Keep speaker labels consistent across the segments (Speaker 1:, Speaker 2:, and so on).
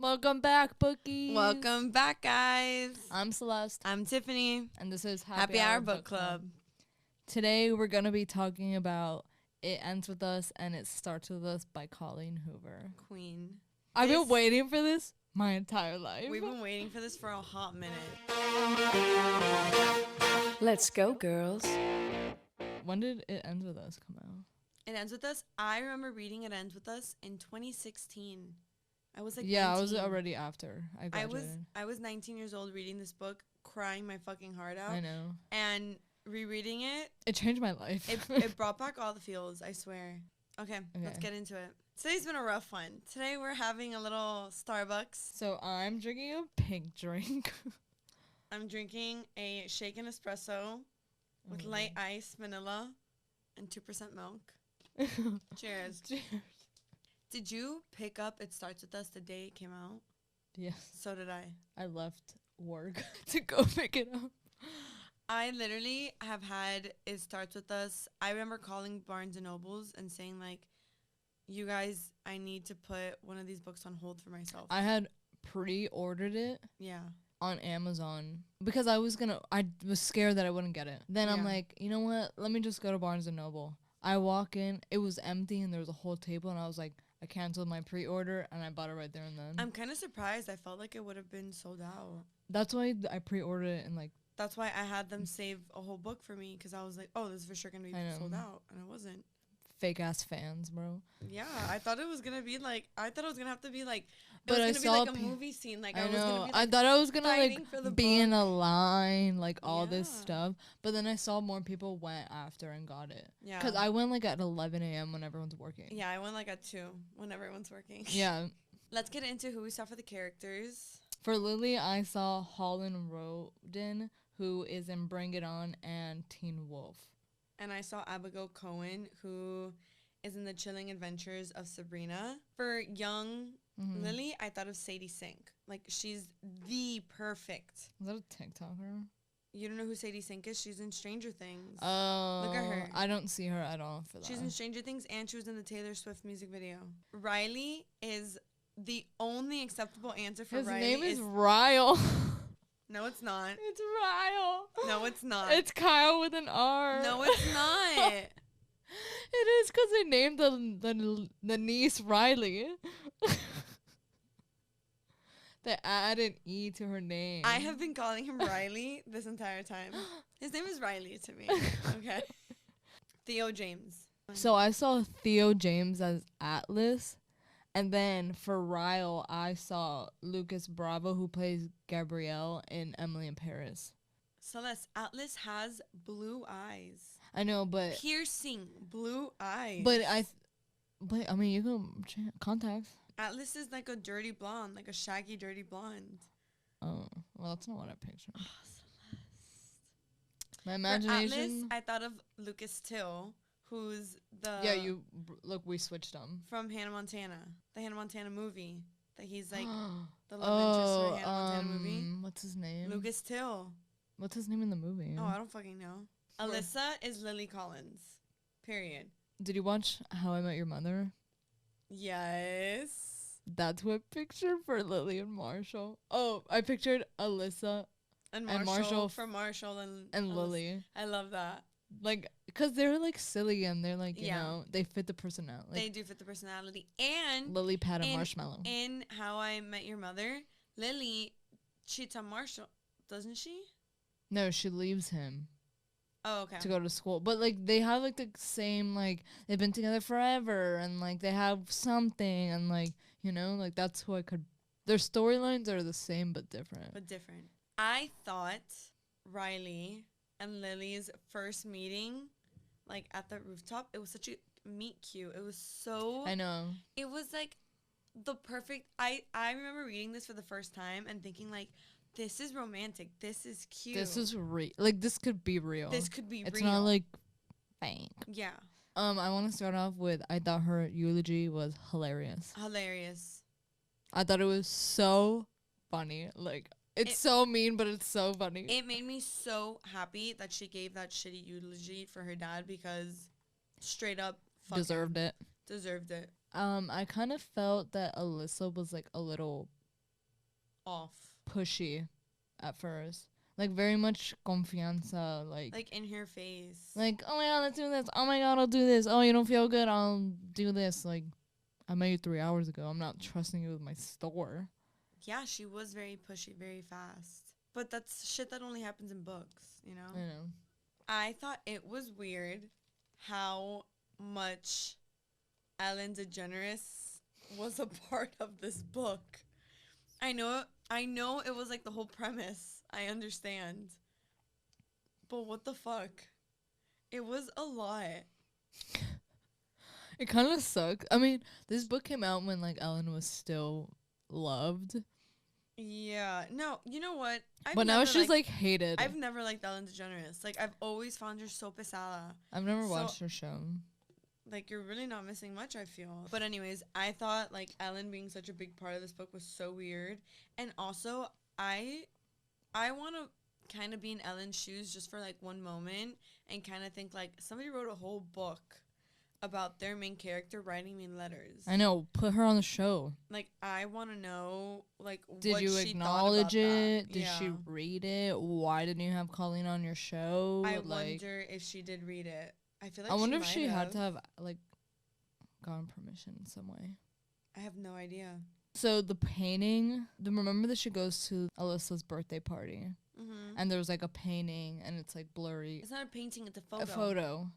Speaker 1: Welcome back, bookies.
Speaker 2: Welcome back, guys.
Speaker 1: I'm Celeste.
Speaker 2: I'm Tiffany.
Speaker 1: And this is
Speaker 2: Happy Hour Book Club.
Speaker 1: Today we're going to be talking about It Ends With Us and It Starts With Us by Colleen Hoover.
Speaker 2: Queen.
Speaker 1: I've been waiting for this my entire life.
Speaker 2: We've been waiting for this for a hot minute.
Speaker 3: Let's go, girls.
Speaker 1: When did It Ends With Us come out?
Speaker 2: It Ends With Us. I remember reading It Ends With Us in 2016. I was like 19.
Speaker 1: I was already after I graduated.
Speaker 2: I was 19 years old reading this book, crying my fucking heart out.
Speaker 1: I know.
Speaker 2: And rereading it.
Speaker 1: It changed my life.
Speaker 2: It brought back all the feels, I swear. Okay, let's get into it. Today's been a rough one. Today we're having a little Starbucks.
Speaker 1: So I'm drinking a pink drink.
Speaker 2: I'm drinking a shaken espresso with light ice, vanilla, and 2% milk. Cheers.
Speaker 1: Cheers.
Speaker 2: Did you pick up It Starts With Us the day it came out?
Speaker 1: Yes.
Speaker 2: So did I.
Speaker 1: I left work to go pick it up.
Speaker 2: I literally have had It Starts With Us. I remember calling Barnes & Nobles and saying, like, you guys, I need to put one of these books on hold for myself.
Speaker 1: I had pre-ordered it.
Speaker 2: Yeah.
Speaker 1: On Amazon because I was scared that I wouldn't get it. Then I'm like, you know what? Let me just go to Barnes & Noble. I walk in, it was empty and there was a whole table and I was like, I canceled my pre-order and I bought it right there and then.
Speaker 2: I'm kind of surprised. I felt like it would have been sold out.
Speaker 1: That's why I pre-ordered it and like.
Speaker 2: That's why I had them save a whole book for me because I was like, oh, this is for sure going to be sold out. And it wasn't.
Speaker 1: Fake ass fans, bro.
Speaker 2: Yeah, I thought it was going to be like, I thought it was going to have to be like,
Speaker 1: but
Speaker 2: it was going to be like a movie scene. Like,
Speaker 1: I
Speaker 2: was going to be like,
Speaker 1: I thought I was going to like be
Speaker 2: book.
Speaker 1: in a line, like all this stuff. But then I saw more people went after and got it. Yeah. Because I went like at 11 a.m. when everyone's working.
Speaker 2: Yeah, I went like at 2 when everyone's working.
Speaker 1: Yeah.
Speaker 2: Let's get into who we saw for the characters.
Speaker 1: For Lily, I saw Holland Roden, who is in Bring It On and Teen Wolf. And
Speaker 2: I saw Abigail Cohen, who is in The Chilling Adventures of Sabrina. For young Lily, I thought of Sadie Sink. Like, she's the perfect.
Speaker 1: Is that a TikToker?
Speaker 2: You don't know who Sadie Sink is? She's in Stranger Things.
Speaker 1: Oh.
Speaker 2: Look at her.
Speaker 1: I don't see her at all for that.
Speaker 2: She's in Stranger Things, and she was in the Taylor Swift music video. Riley is the only acceptable answer for Riley.
Speaker 1: His name is Ryle.
Speaker 2: No, it's not.
Speaker 1: It's Ryle.
Speaker 2: No, it's not.
Speaker 1: It's Kyle with an R.
Speaker 2: No, it's not.
Speaker 1: It is because they named the niece Riley. They add an E to her name.
Speaker 2: I have been calling him Riley this entire time. His name is Riley to me. Okay. Theo James.
Speaker 1: So I saw Theo James as Atlas. And then for Ryle, I saw Lucas Bravo, who plays Gabrielle in Emily in Paris.
Speaker 2: Celeste, Atlas has blue eyes.
Speaker 1: I know, but
Speaker 2: piercing blue eyes.
Speaker 1: But I mean, you can contacts.
Speaker 2: Atlas is like a dirty blonde, like a shaggy dirty blonde.
Speaker 1: Oh, well, that's not what I pictured.
Speaker 2: Oh, Celeste.
Speaker 1: My imagination.
Speaker 2: For Atlas, I thought of Lucas Till, who's the
Speaker 1: look, we switched them
Speaker 2: from Hannah Montana, the Hannah Montana movie. That he's like the love interest for the Hannah Montana movie.
Speaker 1: What's his name?
Speaker 2: Lucas Till.
Speaker 1: What's his name in the movie?
Speaker 2: Oh, I don't fucking know. Alyssa is Lily Collins. Period.
Speaker 1: Did you watch How I Met Your Mother?
Speaker 2: Yes.
Speaker 1: That's what I pictured for Lily and Marshall. Oh, I pictured Alyssa
Speaker 2: and Marshall from Marshall
Speaker 1: and Lily.
Speaker 2: I love that.
Speaker 1: Like, because they're like silly and they're like, you know, they fit the personality.
Speaker 2: They do fit the personality. And
Speaker 1: Lily Pat and Marshmallow.
Speaker 2: In How I Met Your Mother, Lily cheats on Marshall, doesn't she?
Speaker 1: No, she leaves him.
Speaker 2: Oh, okay.
Speaker 1: To go to school. But, like, they have, like, the same, like, they've been together forever, and, like, they have something, and, like, you know, like, that's who I could... Their storylines are the same, but different.
Speaker 2: I thought Riley and Lily's first meeting, like, at the rooftop, it was such a meet cute. It was so...
Speaker 1: I know.
Speaker 2: It was, like, the perfect... I remember reading this for the first time and thinking, like... This is romantic. This is cute.
Speaker 1: This is real. Like, this could be real.
Speaker 2: This could be real.
Speaker 1: It's not, like, fake.
Speaker 2: Yeah.
Speaker 1: I want to start off with, I thought her eulogy was hilarious. I thought it was so funny. Like, it's so mean, but it's so funny.
Speaker 2: It made me so happy that she gave that shitty eulogy for her dad because straight up
Speaker 1: deserved it.
Speaker 2: Deserved it.
Speaker 1: I kind of felt that Alyssa was, like, a little
Speaker 2: off.
Speaker 1: pushy at first. Like, very much confianza.
Speaker 2: Like, in her face.
Speaker 1: Like, oh my god, let's do this. Oh my god, I'll do this. Oh, you don't feel good? I'll do this. Like, I met you 3 hours ago. I'm not trusting you with my store.
Speaker 2: Yeah, she was very pushy, very fast. But that's shit that only happens in books, you know?
Speaker 1: I know.
Speaker 2: I thought it was weird how much Ellen DeGeneres was a part of this book. I know it was like the whole premise. I understand. But what the fuck? It was a lot.
Speaker 1: It kind of sucks. I mean, this book came out when, like, Ellen was still loved.
Speaker 2: Yeah. No, you know what?
Speaker 1: But now she's, like, hated.
Speaker 2: I've never liked Ellen DeGeneres. Like, I've always found her so pesada.
Speaker 1: I've never watched her show.
Speaker 2: Like, you're really not missing much, I feel. But anyways, I thought, like, Ellen being such a big part of this book was so weird. And also, I want to kind of be in Ellen's shoes just for, like, one moment and kind of think, like, somebody wrote a whole book about their main character writing me letters.
Speaker 1: I know. Put her on the show.
Speaker 2: Like, I want to know, like,
Speaker 1: did
Speaker 2: what
Speaker 1: you
Speaker 2: she
Speaker 1: acknowledge
Speaker 2: thought about
Speaker 1: it?
Speaker 2: that.
Speaker 1: Did she read it? Why didn't you have Colleen on your show?
Speaker 2: I wonder if she did read it. I feel like
Speaker 1: I wonder if
Speaker 2: might
Speaker 1: she
Speaker 2: have.
Speaker 1: had to have, like, gotten permission in some way.
Speaker 2: I have no idea.
Speaker 1: So the painting, remember that she goes to Alyssa's birthday party, and there's, like, a painting, and it's, like, blurry.
Speaker 2: It's not a painting, it's a photo.
Speaker 1: A photo.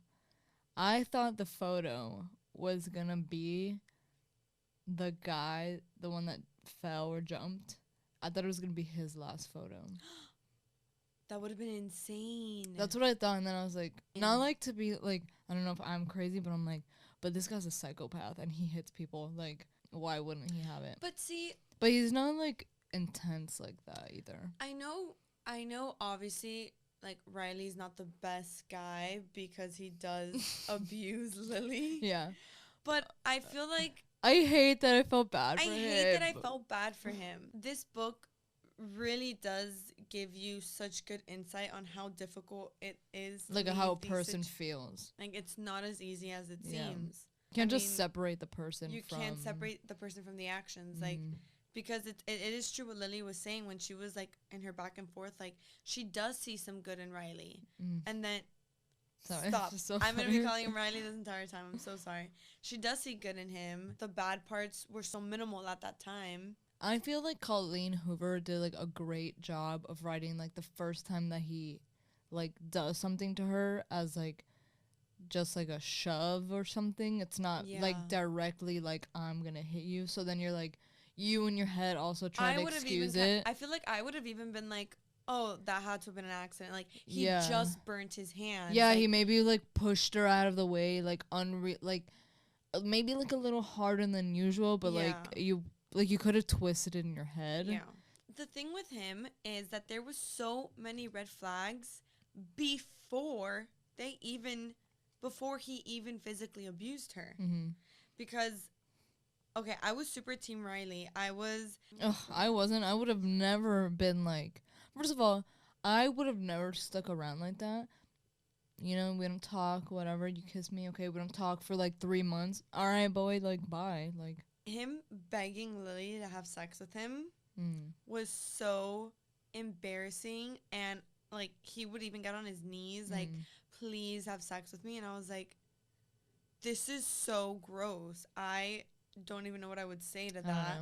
Speaker 1: I thought the photo was gonna be the guy, the one that fell or jumped. I thought it was gonna be his last photo.
Speaker 2: That would have been insane.
Speaker 1: That's what I thought, and then I was like, not like to be like, I don't know if I'm crazy, but I'm like, but this guy's a psychopath and he hits people. Like, why wouldn't he have it?
Speaker 2: But see,
Speaker 1: but he's not like intense like that either.
Speaker 2: I know. Obviously, like, Riley's not the best guy because he does abuse Lily.
Speaker 1: Yeah,
Speaker 2: but I feel like
Speaker 1: I hate that I felt bad.
Speaker 2: I
Speaker 1: for
Speaker 2: hate
Speaker 1: him.
Speaker 2: that I felt bad for him. This book really does give you such good insight on how difficult it is.
Speaker 1: Like how a person feels.
Speaker 2: Like, it's not as easy as it seems.
Speaker 1: You can't just separate the person.
Speaker 2: You can't separate the person from the actions. Like, because it is true what Lily was saying when she was, like, in her back and forth. Like, she does see some good in Riley. And then, stop.
Speaker 1: So
Speaker 2: I'm going to be calling him Riley this entire time. I'm so sorry. She does see good in him. The bad parts were so minimal at that time.
Speaker 1: I feel like Colleen Hoover did, like, a great job of writing, like, the first time that he, like, does something to her as, like, just, like, a shove or something. It's not, like, directly, like, I'm gonna hit you. So then you're, like, you in your head also try to excuse it.
Speaker 2: I feel like I would have even been like, oh, that had to have been an accident. Like, he just burnt his hand.
Speaker 1: Yeah,
Speaker 2: like,
Speaker 1: he maybe, like, pushed her out of the way, like, like, maybe, like, a little harder than usual, but, like, you could have twisted it in your head.
Speaker 2: Yeah. The thing with him is that there was so many red flags before he even physically abused her. Because, okay, I was super team Riley. I wasn't. I would have never been like, first of all, I would have never stuck around like that. You know, we don't talk, whatever. You kiss me, okay, we don't talk for, like, 3 months. All right, boy, like, bye. Like, him begging Lily to have sex with him was so embarrassing, and, like, he would even get on his knees like, please have sex with me, and I was like, this is so gross. I don't even know what I would say to that.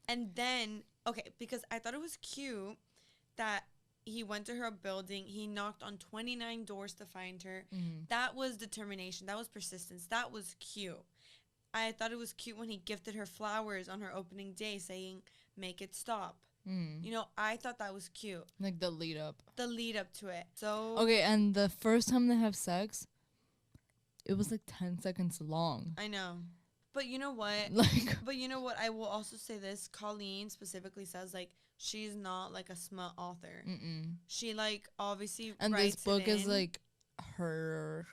Speaker 2: And then, okay, because I thought it was cute that he went to her building, he knocked on 29 doors to find her. That was determination, that was persistence, that was cute. I thought it was cute when he gifted her flowers on her opening day saying, make it stop. You know, I thought that was cute.
Speaker 1: Like, the lead up.
Speaker 2: The lead up to it. So
Speaker 1: okay, and the first time they have sex, it was, like, 10 seconds long.
Speaker 2: I know. But you know what? But you know what? I will also say this. Colleen specifically says, like, she's not, like, a smut author. She, like, obviously
Speaker 1: and
Speaker 2: writes
Speaker 1: this book
Speaker 2: it
Speaker 1: is, like, her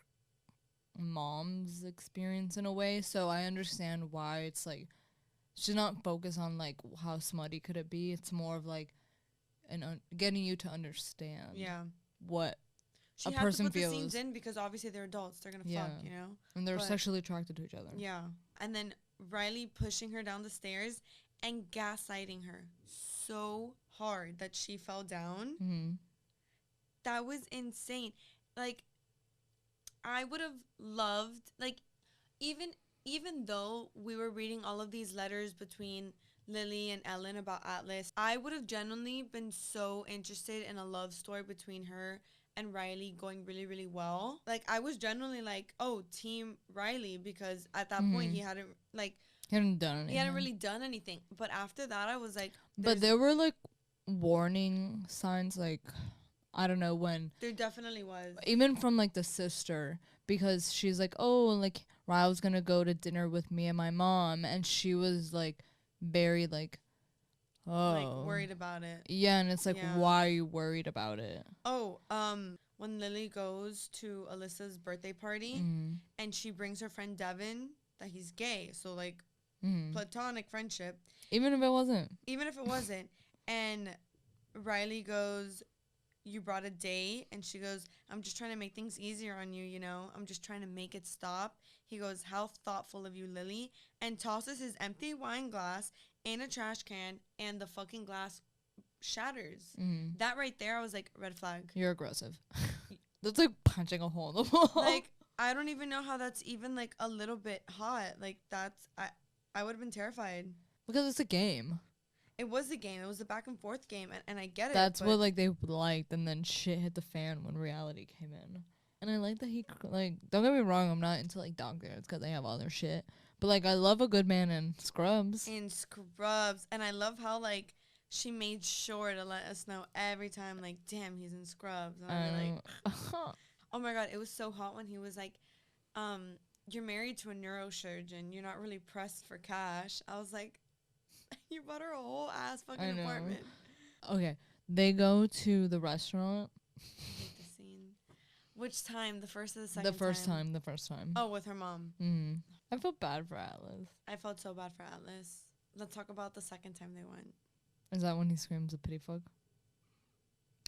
Speaker 1: mom's experience in a way, so I understand why it's, like, she's not focused on, like, how smutty could it be. It's more of, like, getting you to understand what
Speaker 2: she
Speaker 1: a
Speaker 2: had
Speaker 1: person
Speaker 2: to put
Speaker 1: feels.
Speaker 2: The scenes in because obviously they're adults, they're gonna fuck, you know,
Speaker 1: and they're sexually attracted to each other.
Speaker 2: And then Riley pushing her down the stairs and gaslighting her so hard that she fell down.
Speaker 1: Mm-hmm.
Speaker 2: That was insane. Like, I would have loved, like, even though we were reading all of these letters between Lily and Ellen about Atlas, I would have genuinely been so interested in a love story between her and Riley going really, really well. Like, I was genuinely like, oh, team Riley, because at that point he hadn't, like,
Speaker 1: he hadn't done anything.
Speaker 2: He hadn't really done anything. But after that, I was like,
Speaker 1: but there were like warning signs, like, I don't know when.
Speaker 2: There definitely was.
Speaker 1: Even from like the sister, because she's like, oh, like Ryle's gonna go to dinner with me and my mom, and she was like very like, oh,
Speaker 2: like worried about it.
Speaker 1: Yeah, and it's like, why are you worried about it?
Speaker 2: Oh, when Lily goes to Alyssa's birthday party and she brings her friend Devin, that he's gay, so like platonic friendship.
Speaker 1: Even if it wasn't.
Speaker 2: And Riley goes, you brought a date, and she goes, I'm just trying to make things easier on you, you know? I'm just trying to make it stop. He goes, how thoughtful of you, Lily, and tosses his empty wine glass in a trash can, and the fucking glass shatters. That right there, I was like, red flag.
Speaker 1: You're aggressive. That's like punching a hole in the wall.
Speaker 2: Like, I don't even know how that's even like a little bit hot. Like, that's, I would have been terrified.
Speaker 1: Because it's a game.
Speaker 2: It was a game. It was a back and forth game, and I get it.
Speaker 1: That's what like they liked, and then shit hit the fan when reality came in. And I like that he like, don't get me wrong, I'm not into like doctors because they have all their shit, but like I love a good man in Scrubs.
Speaker 2: And I love how like she made sure to let us know every time, like, damn, he's in Scrubs. And I'd be like, oh my god, it was so hot when he was like, you're married to a neurosurgeon, you're not really pressed for cash. I was like, you bought her a whole ass fucking apartment.
Speaker 1: Okay, they go to the restaurant.
Speaker 2: I hate the scene. Which time? The first or the second time?
Speaker 1: The first time.
Speaker 2: Oh, with her mom.
Speaker 1: I felt bad for Atlas.
Speaker 2: I felt so bad for Atlas. Let's talk about the second time they went.
Speaker 1: Is that when he screams a pity fuck?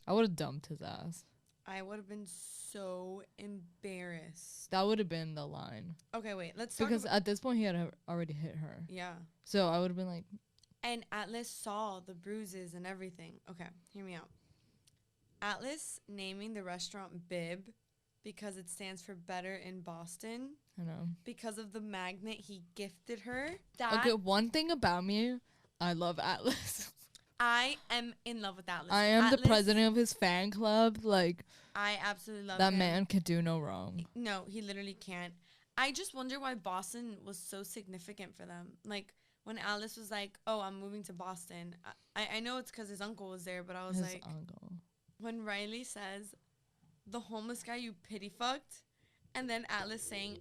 Speaker 1: I would have dumped his ass.
Speaker 2: I would have been so embarrassed.
Speaker 1: That would have been the line.
Speaker 2: Okay, wait. Let's talk
Speaker 1: because at this point he had already hit her.
Speaker 2: Yeah.
Speaker 1: So I would have been like.
Speaker 2: And Atlas saw the bruises and everything. Okay, hear me out. Atlas naming the restaurant Bib because it stands for better in Boston.
Speaker 1: I know.
Speaker 2: Because of the magnet he gifted her.
Speaker 1: Okay, one thing about me, I love Atlas.
Speaker 2: I am in love with Atlas.
Speaker 1: I am the president of his fan club. Like,
Speaker 2: I absolutely love
Speaker 1: that
Speaker 2: him.
Speaker 1: man could do no wrong.
Speaker 2: No, he literally can't. I just wonder why Boston was so significant for them. Like, when Alice was like, oh, I'm moving to Boston. I know it's because his uncle was there, but I was like,
Speaker 1: uncle.
Speaker 2: When Riley says, the homeless guy you pity fucked, and then Atlas saying,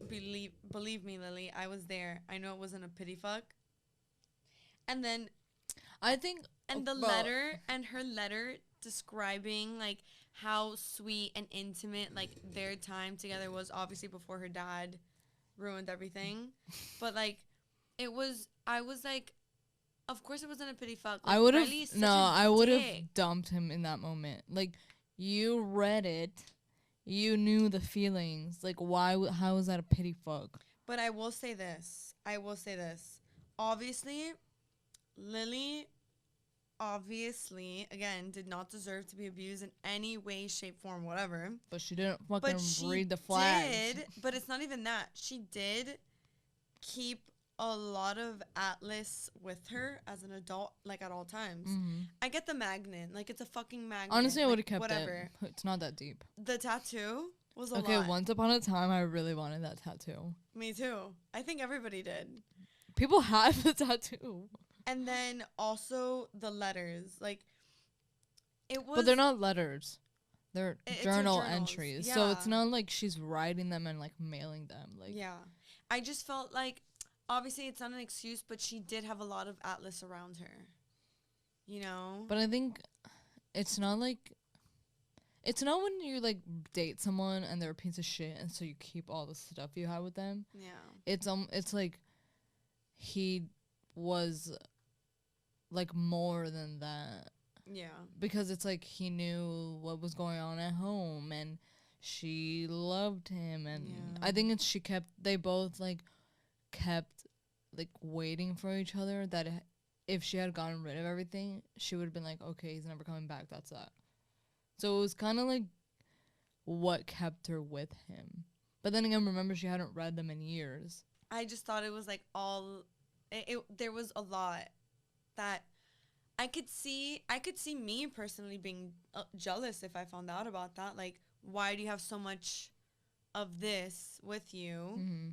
Speaker 2: believe me, Lily, I was there. I know it wasn't a pity fuck. And then
Speaker 1: I think,
Speaker 2: and the letter and her letter describing like how sweet and intimate like their time together was, obviously before her dad ruined everything, but like I was like, of course it wasn't a pity fuck. Like,
Speaker 1: I would have dumped him in that moment. Like, you read it, you knew the feelings. Like, how is that a pity fuck?
Speaker 2: But I will say this. Obviously, Lily, again, did not deserve to be abused in any way, shape, form, whatever.
Speaker 1: But she didn't fucking read the flags.
Speaker 2: But it's not even that. She did keep a lot of Atlas with her as an adult, like, at all times. I get the magnet. Like, it's a fucking magnet.
Speaker 1: Honestly, I would have
Speaker 2: like,
Speaker 1: kept it. It's not that deep.
Speaker 2: The tattoo was a lot.
Speaker 1: Okay, once upon a time, I really wanted that tattoo.
Speaker 2: Me too. I think everybody did.
Speaker 1: People have the tattoo.
Speaker 2: And then also the letters. Like, it was...
Speaker 1: But they're not letters. They're journal entries. Yeah. So it's not like she's writing them and, like, mailing them. Like,
Speaker 2: yeah. I just felt like... Obviously, it's not an excuse, but she did have a lot of Atlas around her. You know?
Speaker 1: But I think it's not like... It's not when you, like, date someone and they're a piece of shit and so you keep all the stuff you have with them.
Speaker 2: Yeah.
Speaker 1: It's like he was, like, more than that.
Speaker 2: Yeah.
Speaker 1: Because it's like he knew what was going on at home and she loved him. And I think they both, like, kept like waiting for each other, that if she had gotten rid of everything, she would have been like, okay, he's never coming back. That's that. So it was kind of like what kept her with him. But then again, remember, she hadn't read them in years.
Speaker 2: I just thought it was like there was a lot that I could see me personally being jealous if I found out about that. Like, why do you have so much of this with you?
Speaker 1: Mm-hmm.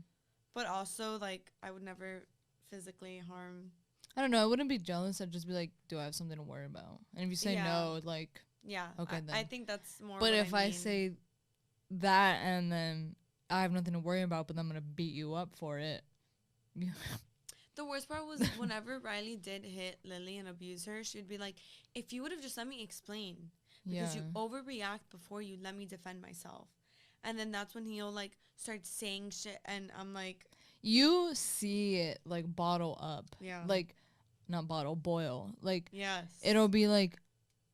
Speaker 2: But also, like, I would never physically harm.
Speaker 1: I don't know. I wouldn't be jealous. I'd just be like, do I have something to worry about? And if you say no, like,
Speaker 2: yeah,
Speaker 1: okay, then.
Speaker 2: I think that's more.
Speaker 1: But
Speaker 2: what
Speaker 1: if I say that and then I have nothing to worry about, but I'm gonna beat you up for it.
Speaker 2: The worst part was whenever Riley did hit Lily and abuse her, she'd be like, if you would have just let me explain. Because you overreact before you let me defend myself. And then that's when he'll, like, start saying shit. And I'm like...
Speaker 1: You see it, like, bottle up.
Speaker 2: Yeah.
Speaker 1: Like, not bottle, boil. Like,
Speaker 2: yes.
Speaker 1: It'll be like,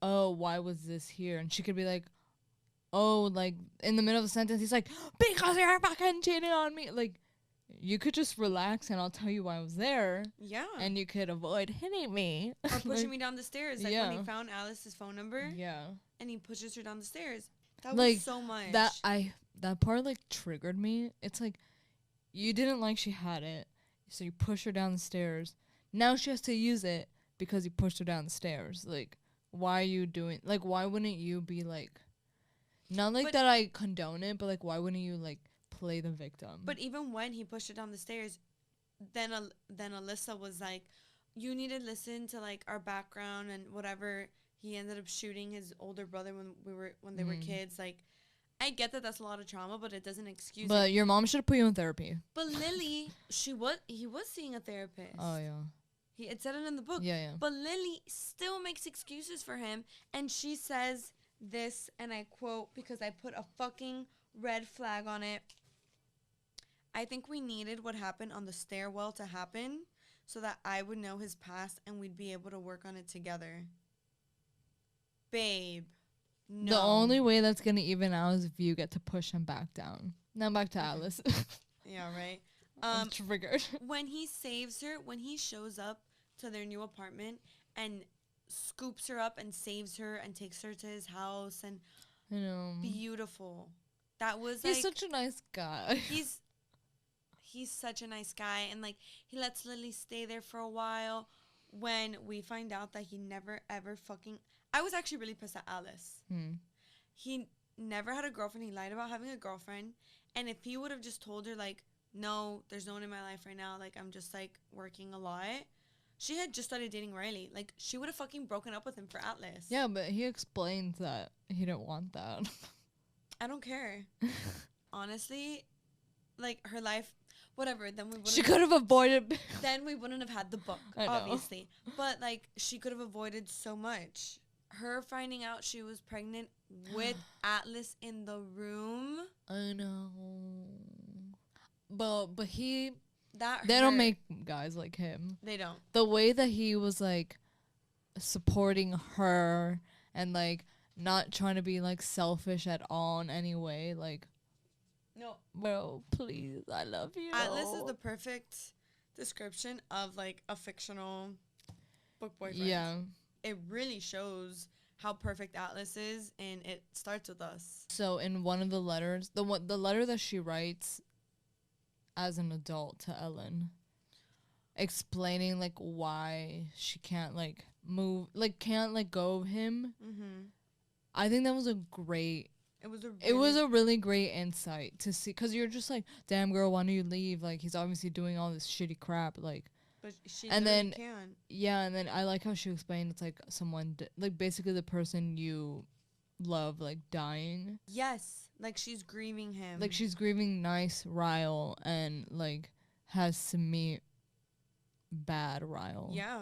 Speaker 1: oh, why was this here? And she could be like, oh, like, in the middle of the sentence, he's like, because you're fucking cheating on me. Like, you could just relax and I'll tell you why I was there.
Speaker 2: Yeah.
Speaker 1: And you could avoid hitting me.
Speaker 2: Or pushing me down the stairs. Like,
Speaker 1: yeah.
Speaker 2: when he found Alice's phone number.
Speaker 1: Yeah.
Speaker 2: And he pushes her down the stairs. That
Speaker 1: like,
Speaker 2: was so much.
Speaker 1: That part, like, triggered me. It's like, you didn't like she had it, so you push her down the stairs. Now she has to use it because you pushed her down the stairs. Like, why are you doing... Like, why wouldn't you be, like... Not, like, that I condone it, but, like, why wouldn't you, like, play the victim?
Speaker 2: But even when he pushed her down the stairs, then Alyssa was like, you need to listen to, like, our background and whatever. He ended up shooting his older brother when they were kids. Like, I get that that's a lot of trauma, but it doesn't excuse it.
Speaker 1: But your mom should have put you in therapy.
Speaker 2: But Lily, he was seeing a therapist.
Speaker 1: Oh, yeah.
Speaker 2: It said it in the book.
Speaker 1: Yeah, yeah.
Speaker 2: But Lily still makes excuses for him, and she says this, and I quote, because I put a fucking red flag on it. I think we needed what happened on the stairwell to happen so that I would know his past and we'd be able to work on it together. Babe. No.
Speaker 1: The only way that's going to even out is if you get to push him back down. Now back to Alice.
Speaker 2: Yeah, right.
Speaker 1: I'm triggered.
Speaker 2: When he saves her, when he shows up to their new apartment and scoops her up and saves her and takes her to his house and
Speaker 1: I know.
Speaker 2: Beautiful. That was
Speaker 1: He's
Speaker 2: like,
Speaker 1: such a nice guy.
Speaker 2: He's such a nice guy, and like he lets Lily stay there for a while. When we find out that he never ever fucking, I was actually really pissed at Alice. He never had a girlfriend. He lied about having a girlfriend, and if he would have just told her like, no, there's no one in my life right now, like I'm just like working a lot. She had just started dating Riley. Like she would have fucking broken up with him for Atlas.
Speaker 1: Yeah, but he explained that he didn't want that.
Speaker 2: I don't care. Honestly, like her life, whatever. Then
Speaker 1: she could have avoided.
Speaker 2: Then we wouldn't have had the book, obviously. But like she could have avoided so much. Her finding out she was pregnant with Atlas in the room.
Speaker 1: I know. But they
Speaker 2: hurt.
Speaker 1: don't make guys like him.
Speaker 2: They don't.
Speaker 1: The way that he was like supporting her and like not trying to be like selfish at all in any way, like
Speaker 2: no,
Speaker 1: bro, please, I love you.
Speaker 2: Atlas is the perfect description of like a fictional book boyfriend.
Speaker 1: Yeah,
Speaker 2: it really shows how perfect Atlas is, and it starts with us.
Speaker 1: So in one of the letters, the letter that she writes as an adult to Ellen, explaining like why she can't like move, like can't let go of him. I think that was a great. It was a really great insight to see, because you're just like, damn girl, why don't you leave? Like he's obviously doing all this shitty crap, like.
Speaker 2: But she
Speaker 1: and then
Speaker 2: can.
Speaker 1: Yeah, and then I like how she explained it's like someone like basically the person you love like dying.
Speaker 2: Yes, like she's grieving him.
Speaker 1: Like she's grieving nice Ryle and like has to meet bad Ryle.
Speaker 2: Yeah,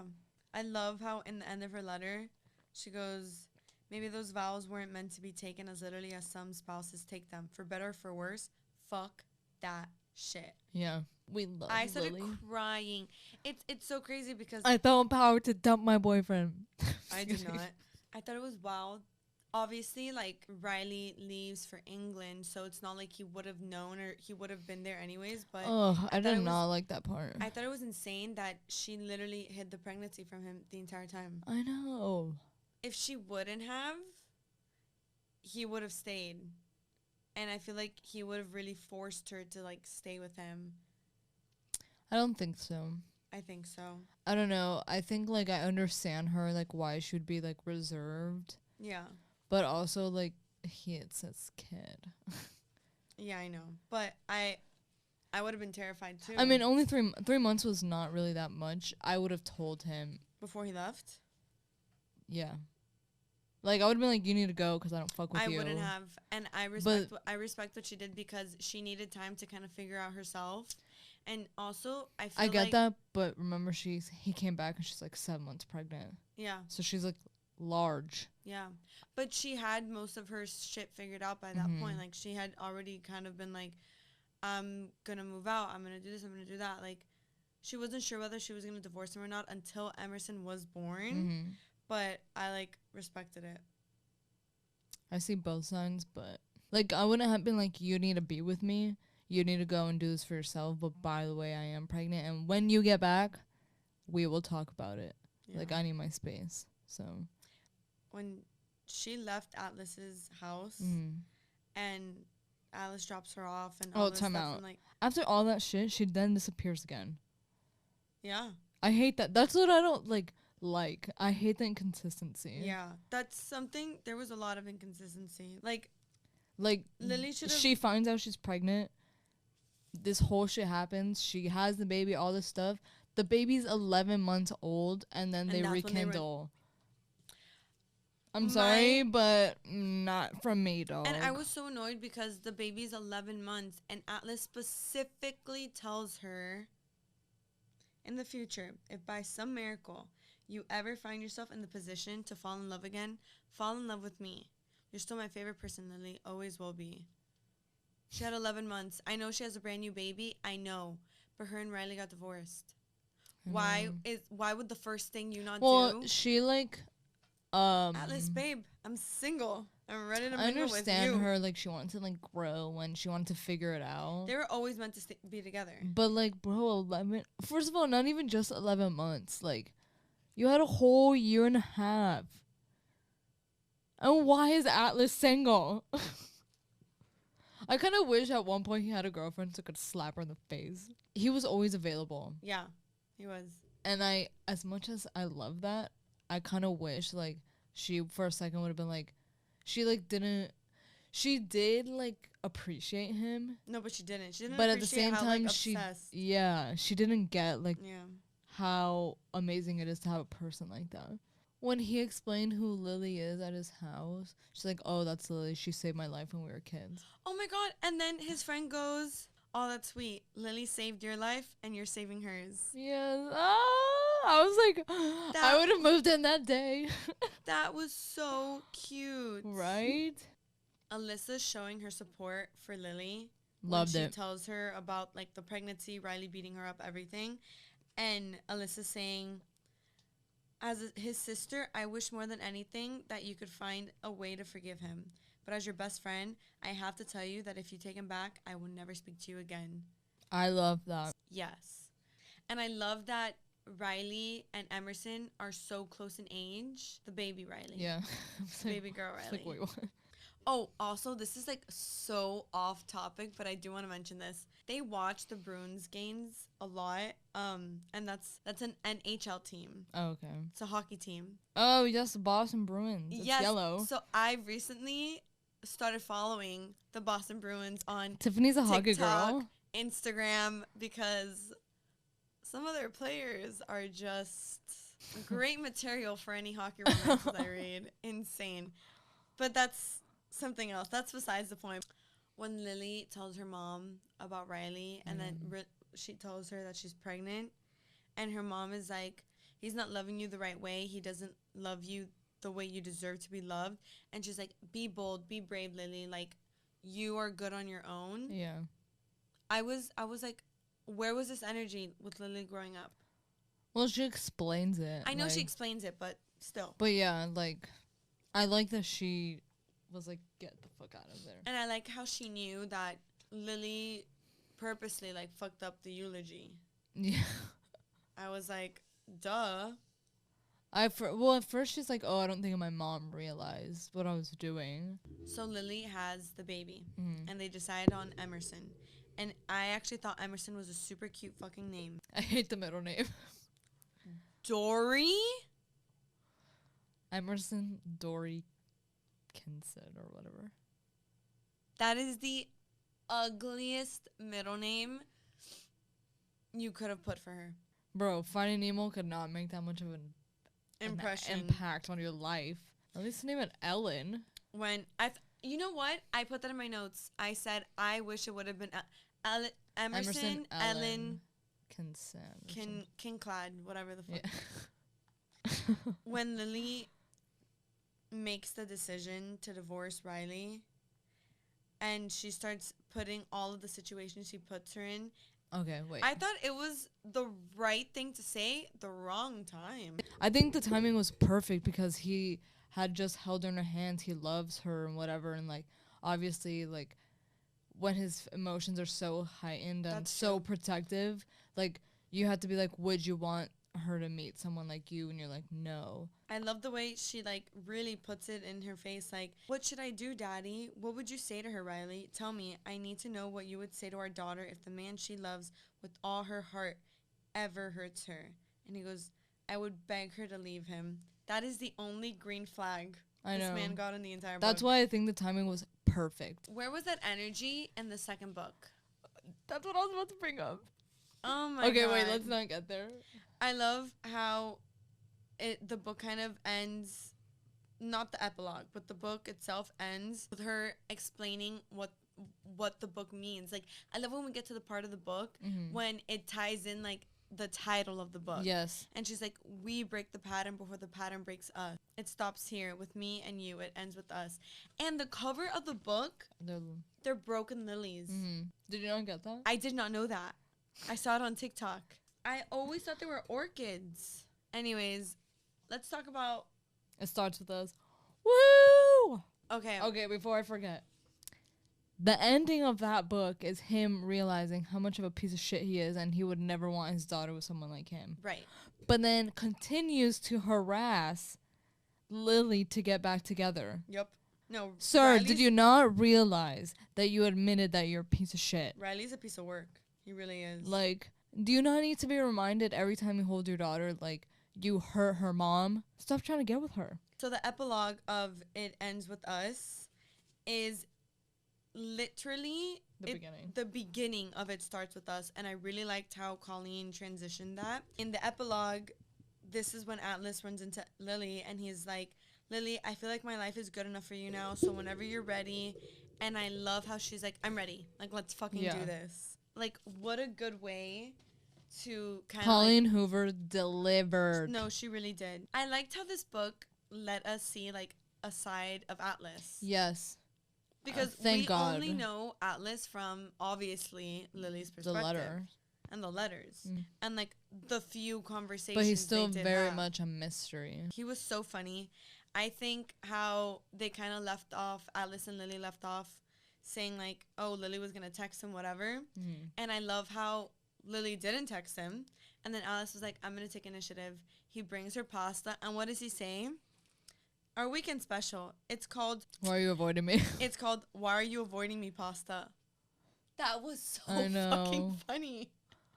Speaker 2: I love how in the end of her letter, she goes, maybe those vows weren't meant to be taken as literally as some spouses take them. For better or for worse, fuck that shit.
Speaker 1: Yeah, we love
Speaker 2: I started
Speaker 1: Lily.
Speaker 2: crying. It's so crazy because
Speaker 1: I felt empowered to dump my boyfriend.
Speaker 2: I did not. I thought it was wild obviously, like, Riley leaves for England, so it's not like he would have known or he would have been there anyways. But
Speaker 1: I did not like that part.
Speaker 2: I thought it was insane that she literally hid the pregnancy from him the entire time.
Speaker 1: I know.
Speaker 2: If she wouldn't have, he would have stayed. And I feel like he would have really forced her to, like, stay with him.
Speaker 1: I don't think so.
Speaker 2: I think so.
Speaker 1: I don't know. I think, like, I understand her, like, why she would be, like, reserved.
Speaker 2: Yeah.
Speaker 1: But also, like, it's his kid.
Speaker 2: Yeah, I know. But I would have been terrified, too.
Speaker 1: I mean, only 3 months was not really that much. I would have told him.
Speaker 2: Before he left?
Speaker 1: Yeah. Like, I would have been like, you need to go because I don't fuck with you.
Speaker 2: I wouldn't have. And I respect what she did because she needed time to kind of figure out herself. And also, I
Speaker 1: get that, but remember, he came back and she's like 7 months pregnant.
Speaker 2: Yeah.
Speaker 1: So she's like large.
Speaker 2: Yeah. But she had most of her shit figured out by that point. Like, she had already kind of been like, I'm going to move out. I'm going to do this. I'm going to do that. Like, she wasn't sure whether she was going to divorce him or not until Emerson was born. But I, like, respected it.
Speaker 1: I see both sides, but, like, I wouldn't have been like, you need to be with me. You need to go and do this for yourself. But, by the way, I am pregnant. And when you get back, we will talk about it. Yeah. Like, I need my space. So.
Speaker 2: When she left Atlas's house and Alice drops her off and all this stuff. And, like,
Speaker 1: after all that shit, she then disappears again.
Speaker 2: Yeah.
Speaker 1: I hate that. That's what I don't like. I hate the inconsistency.
Speaker 2: Yeah, that's something. There was a lot of inconsistency. Like
Speaker 1: Lily should. She finds out she's pregnant. This whole shit happens. She has the baby. All this stuff. The baby's 11 months old, and then they rekindle. I'm sorry, but not from me, dog.
Speaker 2: And I was so annoyed because the baby's 11 months, and Atlas specifically tells her, in the future, if by some miracle you ever find yourself in the position to fall in love again, fall in love with me. You're still my favorite person, Lily. Always will be. She had 11 months. I know she has a brand new baby. I know. But her and Riley got divorced. Why would the first thing you not do?
Speaker 1: Well, she, like,
Speaker 2: Atlas, babe, I'm single. I'm ready to mingle with you.
Speaker 1: I understand her, like, she wanted to, like, grow when she wanted to figure it out.
Speaker 2: They were always meant to be together.
Speaker 1: But, like, bro, first of all, not even just 11 months. Like, you had a whole year and a half. And why is Atlas single? I kind of wish at one point he had a girlfriend so could slap her in the face. He was always available.
Speaker 2: Yeah, he was.
Speaker 1: And as much as I love that, I kind of wish, like, she for a second would have been like, she did, like, appreciate him.
Speaker 2: No, but she didn't. She didn't.
Speaker 1: But at the same time,
Speaker 2: like,
Speaker 1: she didn't get, like, how amazing it is to have a person like that. When he explained who Lily is at his house, she's like, oh, that's Lily. She saved my life when we were kids.
Speaker 2: Oh, my God. And then his friend goes, oh, that's sweet. Lily saved your life, and you're saving hers.
Speaker 1: Yes. I was like, I would have moved in that day.
Speaker 2: That was so cute.
Speaker 1: Right?
Speaker 2: Alyssa's showing her support for Lily.
Speaker 1: Loved it.
Speaker 2: She tells her about, like, the pregnancy, Riley beating her up, everything. And Alyssa's saying, as his sister, I wish more than anything that you could find a way to forgive him. But as your best friend, I have to tell you that if you take him back, I will never speak to you again.
Speaker 1: I love that.
Speaker 2: Yes. And I love that Riley and Emerson are so close in age. The baby Riley.
Speaker 1: Yeah.
Speaker 2: Baby girl Riley.
Speaker 1: Like, wait, what?
Speaker 2: Oh, also, this is, like, so off topic, but I do want to mention this. They watch the Bruins games a lot, and that's an NHL team.
Speaker 1: Oh, okay.
Speaker 2: It's a hockey team.
Speaker 1: Oh, yes, the Boston Bruins. It's yellow.
Speaker 2: So I recently started following the Boston Bruins on
Speaker 1: Tiffany's a hockey
Speaker 2: TikTok,
Speaker 1: girl.
Speaker 2: Instagram, because some of their players are just great material for any hockey romances I read. Insane. But that's something else. That's besides the point. When Lily tells her mom about Riley, and then she tells her that she's pregnant, and her mom is like, he's not loving you the right way. He doesn't love you the way you deserve to be loved. And she's like, be bold, be brave, Lily. Like, you are good on your own.
Speaker 1: Yeah.
Speaker 2: I was like, where was this energy with Lily growing up?
Speaker 1: Well, she explains it.
Speaker 2: I know she explains it, but still.
Speaker 1: But yeah, like, I like that she was like, get the fuck out of there.
Speaker 2: And I like how she knew that Lily purposely, like, fucked up the eulogy.
Speaker 1: Yeah.
Speaker 2: I was like, duh.
Speaker 1: At first she's like, oh, I don't think my mom realized what I was doing.
Speaker 2: So Lily has the baby,
Speaker 1: Mm-hmm.
Speaker 2: and they decide on Emerson. And I actually thought Emerson was a super cute fucking name.
Speaker 1: I hate the middle name.
Speaker 2: Dory?
Speaker 1: Emerson Dory Kinson or whatever.
Speaker 2: That is the ugliest middle name you could have put for her.
Speaker 1: Bro, Finding Nemo could not make that much of an impact on your life. At least name it Ellen.
Speaker 2: When you know what? I put that in my notes. I said I wish it would have been Emerson, Ellen, Kinclad, whatever the fuck. Yeah. When Lily makes the decision to divorce Riley, and she starts putting all of the situations she puts her in.
Speaker 1: Okay, wait.
Speaker 2: I thought it was the right thing to say, the wrong time.
Speaker 1: I think the timing was perfect because he had just held her in her hands. He loves her and whatever. And, like, obviously, like, when his emotions are so heightened and so protective, like, you have to be like, would you want her to meet someone like you? And you're like, no.
Speaker 2: I love the way she, like, really puts it in her face. Like, what should I do, Daddy? What would you say to her, Riley? Tell me. I need to know what you would say to our daughter if the man she loves with all her heart ever hurts her. And he goes, I would beg her to leave him. That is the only green flag this man got in the entire book.
Speaker 1: That's why I think the timing was perfect.
Speaker 2: Where was that energy in the second book?
Speaker 1: That's what I was about to bring up.
Speaker 2: Oh my god.
Speaker 1: Okay, wait, let's not get there.
Speaker 2: I love how the book kind of ends, not the epilogue, but the book itself ends with her explaining what the book means. Like, I love when we get to the part of the book when it ties in, like, the title of the book.
Speaker 1: Yes.
Speaker 2: And she's like, we break the pattern before the pattern breaks us. It stops here with me and you. It ends with us. And the cover of the book, they're broken lilies.
Speaker 1: Mm-hmm. Did you not get that?
Speaker 2: I did not know that. I saw it on TikTok. I always thought they were orchids. Anyways, let's talk about...
Speaker 1: It starts with us. Woo!
Speaker 2: Okay.
Speaker 1: Okay, before I forget. The ending of that book is him realizing how much of a piece of shit he is and he would never want his daughter with someone like him.
Speaker 2: Right.
Speaker 1: But then continues to harass Lily to get back together.
Speaker 2: Yep. No.
Speaker 1: Sir, did you not realize that you admitted that you're a piece of shit?
Speaker 2: Riley's a piece of work. He really is.
Speaker 1: Like, do you not need to be reminded every time you hold your daughter, like, you hurt her mom? Stop trying to get with her.
Speaker 2: So the epilogue of It Ends With Us is literally the beginning of It Starts With Us. And I really liked how Colleen transitioned that. In the epilogue, this is when Atlas runs into Lily and he's like, Lily, I feel like my life is good enough for you now. So whenever you're ready. And I love how she's like, I'm ready. Like, let's fucking do this. Like, what a good way to kind of...
Speaker 1: Colleen Hoover delivered.
Speaker 2: No, she really did. I liked how this book let us see, like, a side of Atlas.
Speaker 1: Yes.
Speaker 2: Because we only know Atlas from, obviously, Lily's perspective.
Speaker 1: The letter.
Speaker 2: And the letters. And, like, the few conversations
Speaker 1: But he's still very
Speaker 2: have.
Speaker 1: much a mystery.
Speaker 2: He was so funny. I think how they kind of left off, Atlas and Lily left off, saying, like, oh, Lily was going to text him, whatever. And I love how Lily didn't text him. And then Alice was like, I'm going to take initiative. He brings her pasta. And what does he say? Our weekend special. It's called...
Speaker 1: Why are you avoiding me?
Speaker 2: It's called, Why Are You Avoiding Me Pasta? That was so fucking funny.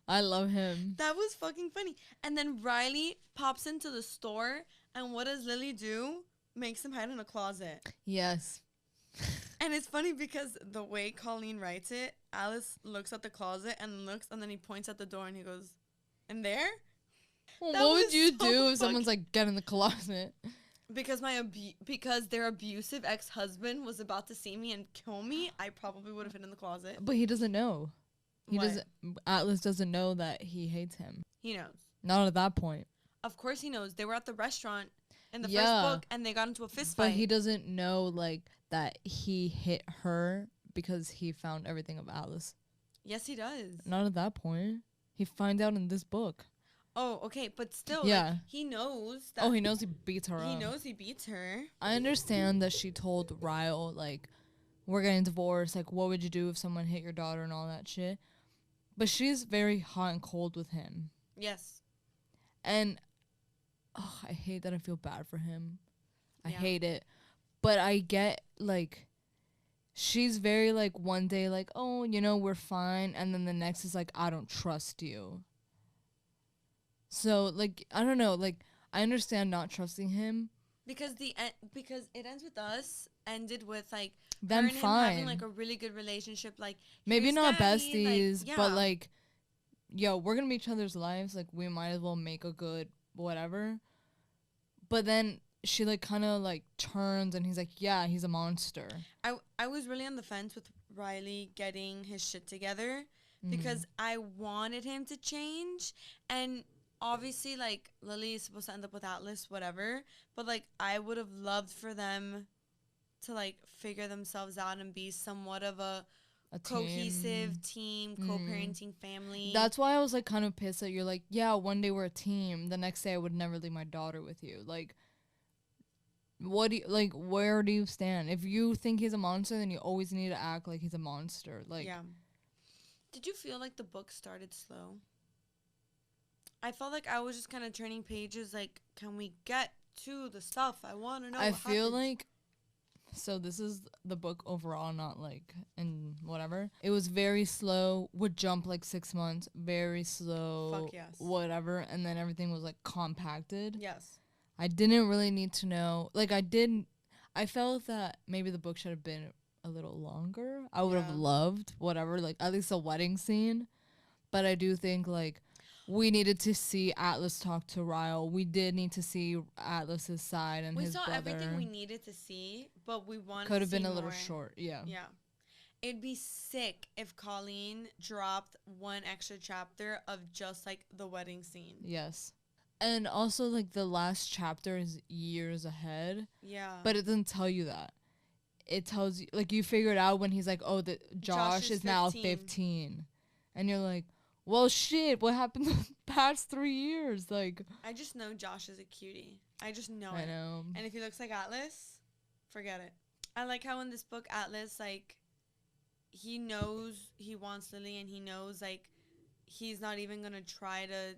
Speaker 1: I love him.
Speaker 2: That was fucking funny. And then Riley pops into the store. And what does Lily do? Makes him hide in a closet.
Speaker 1: Yes.
Speaker 2: And it's funny because the way Colleen writes it, Alice looks at the closet and looks, and then he points at the door and he goes, "In there?"
Speaker 1: Well, what would you do if someone's like, "Get in the closet"?
Speaker 2: Because because their abusive ex-husband was about to see me and kill me, I probably would have been in the closet.
Speaker 1: But he doesn't know. Atlas doesn't know that he hates him.
Speaker 2: He knows.
Speaker 1: Not at that point.
Speaker 2: Of course he knows. They were at the restaurant in the first book and they got into a fist fight.
Speaker 1: But he doesn't know like that he hit her because he found everything of Alice.
Speaker 2: Yes, he does.
Speaker 1: Not at that point. He finds out in this book.
Speaker 2: Oh, okay, but still,
Speaker 1: Yeah.
Speaker 2: like, he knows that.
Speaker 1: Oh, he knows he beats her
Speaker 2: He
Speaker 1: up.
Speaker 2: knows he beats her.
Speaker 1: I understand that she told Ryle, like, we're getting divorced. Like, what would you do if someone hit your daughter and all that shit? But she's very hot and cold with him.
Speaker 2: Yes.
Speaker 1: And I hate that I feel bad for him. I
Speaker 2: Yeah.
Speaker 1: hate it. But I get, like, she's very, like, one day, like, oh, you know, we're fine. And then the next is, like, I don't trust you. So, like, I don't know. Like, I understand not trusting him.
Speaker 2: Because because it ends with us, ended with, like,
Speaker 1: Them
Speaker 2: her and him
Speaker 1: fine.
Speaker 2: having, like, a really good relationship. Like,
Speaker 1: Maybe
Speaker 2: here's
Speaker 1: not
Speaker 2: Daddy,
Speaker 1: besties,
Speaker 2: like, yeah.
Speaker 1: but, like, yo, we're gonna be each other's lives. Like, we might as well make a good whatever. But then she, like, kind of, like, turns and he's like, yeah, he's a monster.
Speaker 2: I was really on the fence with Riley getting his shit together because I wanted him to change. And obviously, like, Lily is supposed to end up with Atlas, whatever. But, like, I would have loved for them to, like, figure themselves out and be somewhat of a cohesive team, co-parenting family.
Speaker 1: That's why I was, like, kind of pissed that you're like, yeah, one day we're a team. The next day I would never leave my daughter with you. Like, what do you, like, where do you stand? If you think he's a monster, then you always need to act like he's a monster. Like,
Speaker 2: yeah. Did you feel like the book started slow? I felt like I was just kind of turning pages, like, can we get to the stuff? I want to know.
Speaker 1: I
Speaker 2: what
Speaker 1: feel
Speaker 2: happens.
Speaker 1: like, so this is the book overall, not, like, in whatever. It was very slow, would jump, like, 6 months, very slow,
Speaker 2: Fuck yes.
Speaker 1: whatever, and then everything was, like, compacted.
Speaker 2: Yes.
Speaker 1: I didn't really need to know. Like, I felt that maybe the book should have been a little longer. I would have loved whatever, like, at least a wedding scene. But I do think, like, we needed to see Atlas talk to Ryle. We did need to see Atlas's side and his brother.
Speaker 2: We saw everything we needed to see, but we wanted
Speaker 1: Could have
Speaker 2: to see
Speaker 1: been a little
Speaker 2: more.
Speaker 1: short, yeah.
Speaker 2: Yeah. It'd be sick if Colleen dropped one extra chapter of just, like, the wedding scene.
Speaker 1: Yes. And also, like, the last chapter is years ahead.
Speaker 2: Yeah.
Speaker 1: But it doesn't tell you that. It tells you, like, you figure it out when he's like, oh, Josh is now 15. And you're like, well, shit, what happened the past 3 years? Like,
Speaker 2: I just know Josh is a cutie. I just know
Speaker 1: I
Speaker 2: it.
Speaker 1: know.
Speaker 2: And if he looks like Atlas, forget it. I like how in this book, Atlas, like, he knows he wants Lily, and he knows, like, he's not even going to try to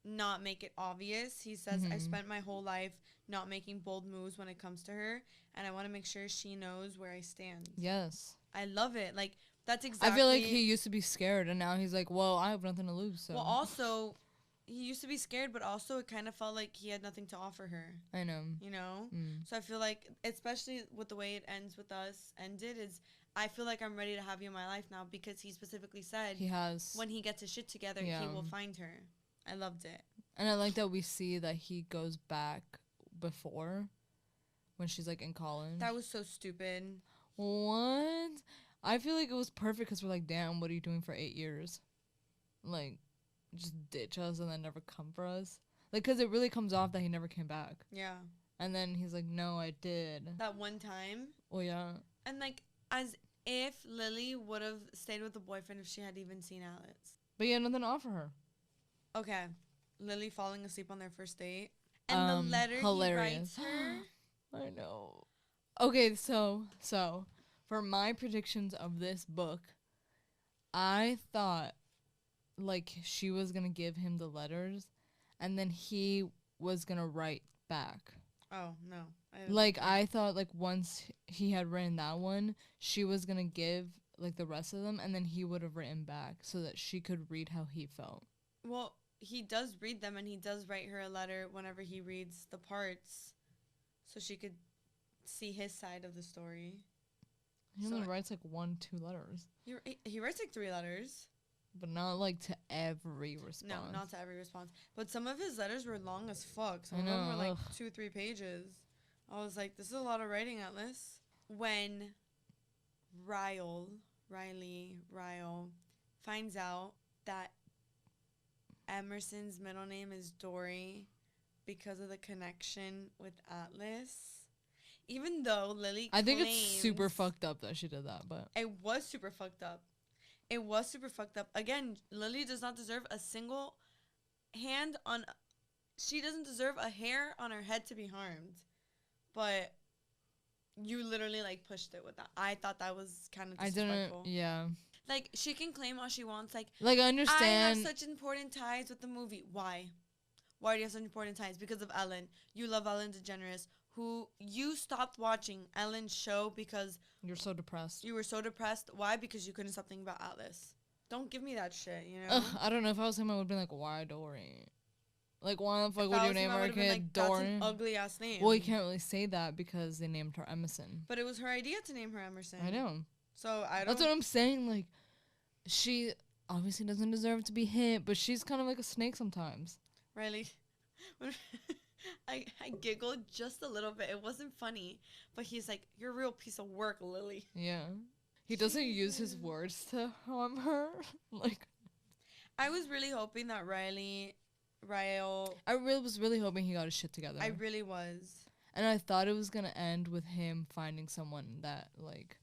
Speaker 2: not make it obvious. He says, I spent my whole life not making bold moves when it comes to her, and I want to make sure she knows where I stand.
Speaker 1: Yes.
Speaker 2: I love it. Like, that's exactly...
Speaker 1: I feel like he used to be scared, and now he's like, well, I have nothing to lose, so.
Speaker 2: Well, also, he used to be scared, but also it kind of felt like he had nothing to offer her.
Speaker 1: I know.
Speaker 2: You know? So I feel like, especially with the way it ends with us, I feel like I'm ready to have you in my life now, because he specifically said
Speaker 1: He has.
Speaker 2: when he gets his shit together, he will find her. I loved it.
Speaker 1: And I like that we see that he goes back before, when she's, like, in college.
Speaker 2: That was so stupid.
Speaker 1: What? I feel like it was perfect because we're like, damn, what are you doing for 8 years? Like, just ditch us and then never come for us. Like, because it really comes off that he never came back.
Speaker 2: Yeah.
Speaker 1: And then he's like, no, I did.
Speaker 2: That one time.
Speaker 1: Oh, yeah.
Speaker 2: And, like, as if Lily would have stayed with the boyfriend if she had even seen Alex.
Speaker 1: But he had nothing to offer her.
Speaker 2: Okay. Lily falling asleep on their first date. And the letter
Speaker 1: hilarious.
Speaker 2: he writes her.
Speaker 1: I know. Okay, so for my predictions of this book, I thought, like, she was going to give him the letters, and then he was going to write back.
Speaker 2: Oh, no.
Speaker 1: I thought, like, once he had written that one, she was going to give, like, the rest of them, and then he would have written back so that she could read how he felt.
Speaker 2: Well, he does read them, and he does write her a letter whenever he reads the parts so she could see his side of the story.
Speaker 1: He only writes, like, 1-2 letters.
Speaker 2: He writes, like, 3 letters.
Speaker 1: But not, like, to every response.
Speaker 2: No, not to every response. But some of his letters were long as fuck. Some
Speaker 1: I
Speaker 2: of them
Speaker 1: know,
Speaker 2: were, like, 2-3 pages. I was like, this is a lot of writing, Atlas. When Riley finds out that Emerson's middle name is Dory because of the connection with Atlas. Even though Lily
Speaker 1: I think it's super fucked up that she did that, but...
Speaker 2: It was super fucked up. Again, Lily does not deserve a single hand on. She doesn't deserve a hair on her head to be harmed, but you literally like pushed it with that. I thought that was kind of disrespectful.
Speaker 1: I didn't. Yeah.
Speaker 2: Like, she can claim all she wants. Like
Speaker 1: I understand.
Speaker 2: I have such important ties with the movie. Why? Why do you have such important ties? Because of Ellen. You love Ellen DeGeneres, who you stopped watching Ellen's show because
Speaker 1: you're so depressed.
Speaker 2: You were so depressed. Why? Because you couldn't stop thinking about Atlas. Don't give me that shit, you know?
Speaker 1: I don't know. If I was him, I would have been like, why Dory? Like, why the fuck would you name her kid
Speaker 2: like,
Speaker 1: Dory?
Speaker 2: That's an ugly ass name.
Speaker 1: Well, you can't really say that because they named her Emerson.
Speaker 2: But it was her idea to name her Emerson.
Speaker 1: I know.
Speaker 2: So I don't.
Speaker 1: That's what I'm saying. Like, she obviously doesn't deserve to be hit, but she's kind of like a snake sometimes.
Speaker 2: Really? I giggled just a little bit. It wasn't funny, but he's like, "You're a real piece of work, Lily."
Speaker 1: Yeah. He doesn't use his words to harm her. Like,
Speaker 2: I was really hoping that Ryle.
Speaker 1: I was really hoping he got his shit together.
Speaker 2: I really was.
Speaker 1: And I thought it was gonna end with him finding someone that, like,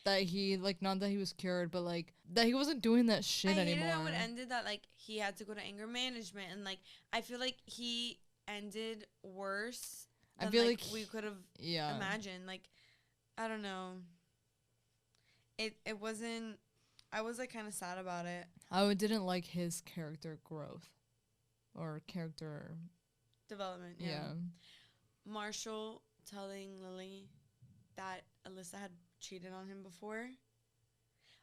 Speaker 1: that he, like, not that he was cured, but, like, that he wasn't doing that shit anymore.
Speaker 2: I hated how it ended, that, like, he had to go to anger management, and, like, I feel like he ended worse than,
Speaker 1: I feel like
Speaker 2: we could have imagined. Like, I don't know. It wasn't. I was like kind of sad about it.
Speaker 1: I didn't like his character growth or character
Speaker 2: development. Yeah. Marshall telling Lily that Alyssa had cheated on him before.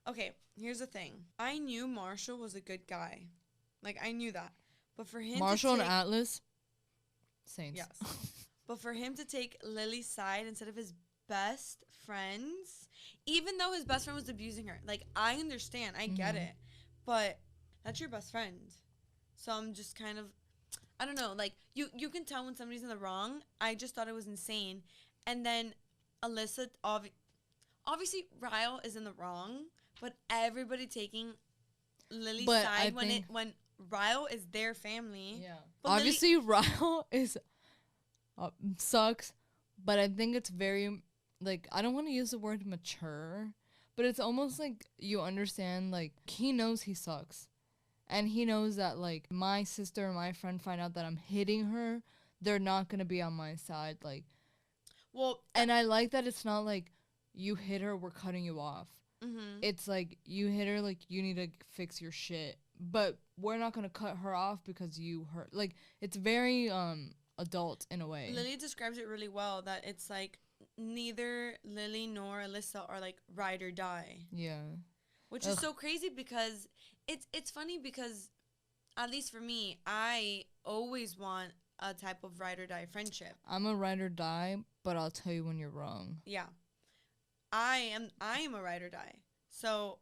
Speaker 2: Okay, here's the thing. I knew Marshall was a good guy. Like, I knew that. But for him
Speaker 1: Marshall and Atlas, saints.
Speaker 2: Yes. But for him to take Lily's side instead of his best friends, even though his best friend was abusing her, like, I understand, I get it, but that's your best friend. So I'm just kind of, I don't know, like, you can tell when somebody's in the wrong. I just thought it was insane. And then Alyssa, obviously Ryle is in the wrong, but everybody taking Lily's side when Ryle is their family.
Speaker 1: Yeah. Obviously Ryle is sucks, but I think it's very, like, I don't want to use the word mature, but it's almost like you understand, like, he knows he sucks. And he knows that, like, my sister and my friend find out that I'm hitting her, they're not going to be on my side. Like, well, and I like that it's not like, you hit her, we're cutting you off. Mm-hmm. It's like, you hit her, like, you need to fix your shit. But we're not going to cut her off because you hurt. Like, it's very adult in a way.
Speaker 2: Lily describes it really well, that it's like, neither Lily nor Alyssa are, like, ride or die.
Speaker 1: Yeah.
Speaker 2: Which is so crazy because it's funny because, at least for me, I always want a type of ride or die friendship.
Speaker 1: I'm a ride or die, but I'll tell you when you're wrong.
Speaker 2: Yeah. I am a ride or die. So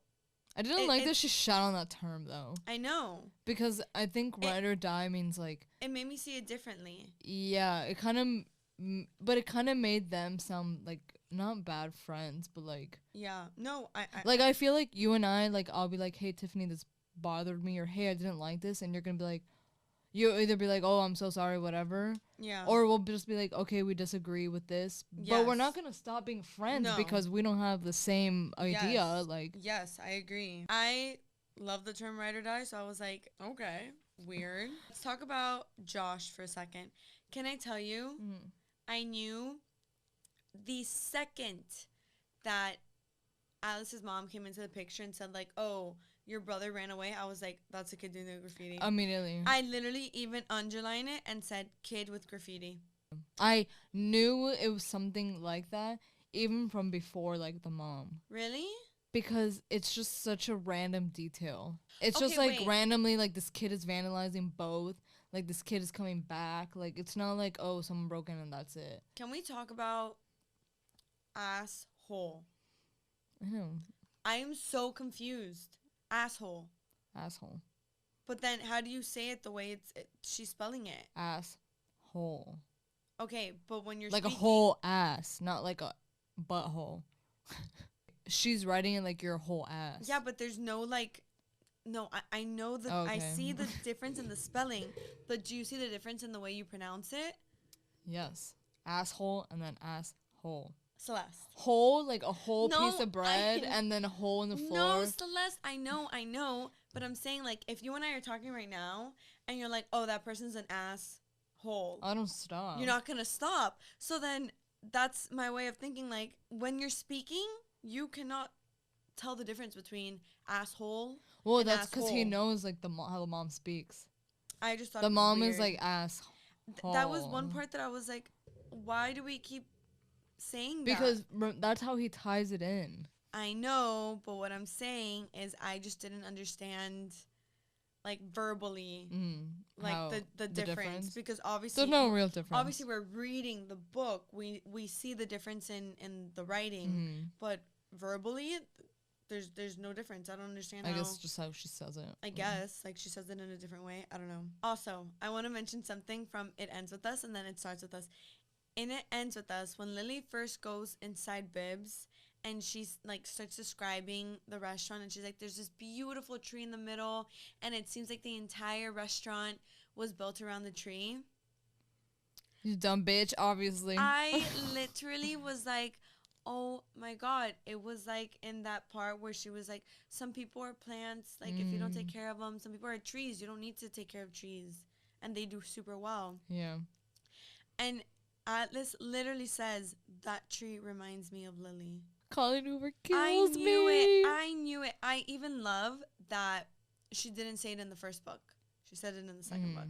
Speaker 1: I didn't like that she shot on that term, though.
Speaker 2: I know.
Speaker 1: Because I think ride or die means, like, it
Speaker 2: made me see it differently.
Speaker 1: Yeah, it kind of made them sound like not bad friends, but like,
Speaker 2: yeah, no,
Speaker 1: I feel like you and I, like, I'll be like, hey Tiffany, this bothered me, or hey, I didn't like this, and you're gonna be like, you'll either be like, oh, I'm so sorry, whatever,
Speaker 2: yeah,
Speaker 1: or we'll just be like, okay, we disagree with this, but we're not gonna stop being friends because we don't have the same idea. Like,
Speaker 2: yes, I agree. I love the term ride or die, so I was like, okay, weird. Let's talk about Josh for a second. Can I tell you, I knew the second that Alice's mom came into the picture and said, like, oh, your brother ran away, I was like, that's a kid doing the graffiti.
Speaker 1: Immediately.
Speaker 2: I literally even underlined it and said, kid with graffiti.
Speaker 1: I knew it was something like that, even from before, like, the mom.
Speaker 2: Really?
Speaker 1: Because it's just such a random detail. It's just, like, randomly, like, this kid is vandalizing both. Like, this kid is coming back. Like, it's not like, oh, someone broke in and that's it.
Speaker 2: Can we talk about asshole?
Speaker 1: I know.
Speaker 2: I am so confused. Asshole.
Speaker 1: Asshole.
Speaker 2: But then how do you say it the way she's spelling it?
Speaker 1: Asshole.
Speaker 2: Okay, but when you're
Speaker 1: like speaking, a whole ass, not like a butthole. She's writing it like your whole ass.
Speaker 2: Yeah, but there's no, like, no, I know that I see the difference in the spelling, but do you see the difference in the way you pronounce it?
Speaker 1: Yes. Asshole and then asshole.
Speaker 2: Celeste.
Speaker 1: Hole, like a whole piece of bread and then a hole in the floor.
Speaker 2: No, Celeste, I know, but I'm saying, like, if you and I are talking right now and you're like, oh, that person's an asshole.
Speaker 1: I don't stop.
Speaker 2: You're not gonna stop. So then that's my way of thinking. Like, when you're speaking, you cannot tell the difference between asshole.
Speaker 1: Well,
Speaker 2: and
Speaker 1: that's because he
Speaker 2: asshole.
Speaker 1: knows like how the mom speaks.
Speaker 2: I just thought
Speaker 1: The
Speaker 2: it was
Speaker 1: mom
Speaker 2: weird.
Speaker 1: is like asshole.
Speaker 2: That was one part that I was like, why do we keep saying
Speaker 1: because that's how he ties it in.
Speaker 2: I know, but what I'm saying is I just didn't understand, like, verbally, like the difference. Because obviously
Speaker 1: there's no real difference.
Speaker 2: Obviously, we're reading the book. We see the difference in the writing, but verbally, there's no difference. I don't understand.
Speaker 1: I guess just how she says it.
Speaker 2: I guess like she says it in a different way. I don't know. Also, I want to mention something from It Ends With Us and then It Starts With Us. In It Ends With Us, when Lily first goes inside Bibbs and she's like starts describing the restaurant, and she's like, there's this beautiful tree in the middle, and it seems like the entire restaurant was built around the tree.
Speaker 1: You dumb bitch, obviously.
Speaker 2: I literally was like, oh my God. It was like in that part where she was like, some people are plants, like if you don't take care of them. Some people are trees, you don't need to take care of trees, and they do super well.
Speaker 1: Yeah.
Speaker 2: And Atlas literally says, that tree reminds me of Lily.
Speaker 1: Colleen Hoover kills
Speaker 2: I knew it.
Speaker 1: me.
Speaker 2: I knew it. I even love that she didn't say it in the first book. She said it in the second book.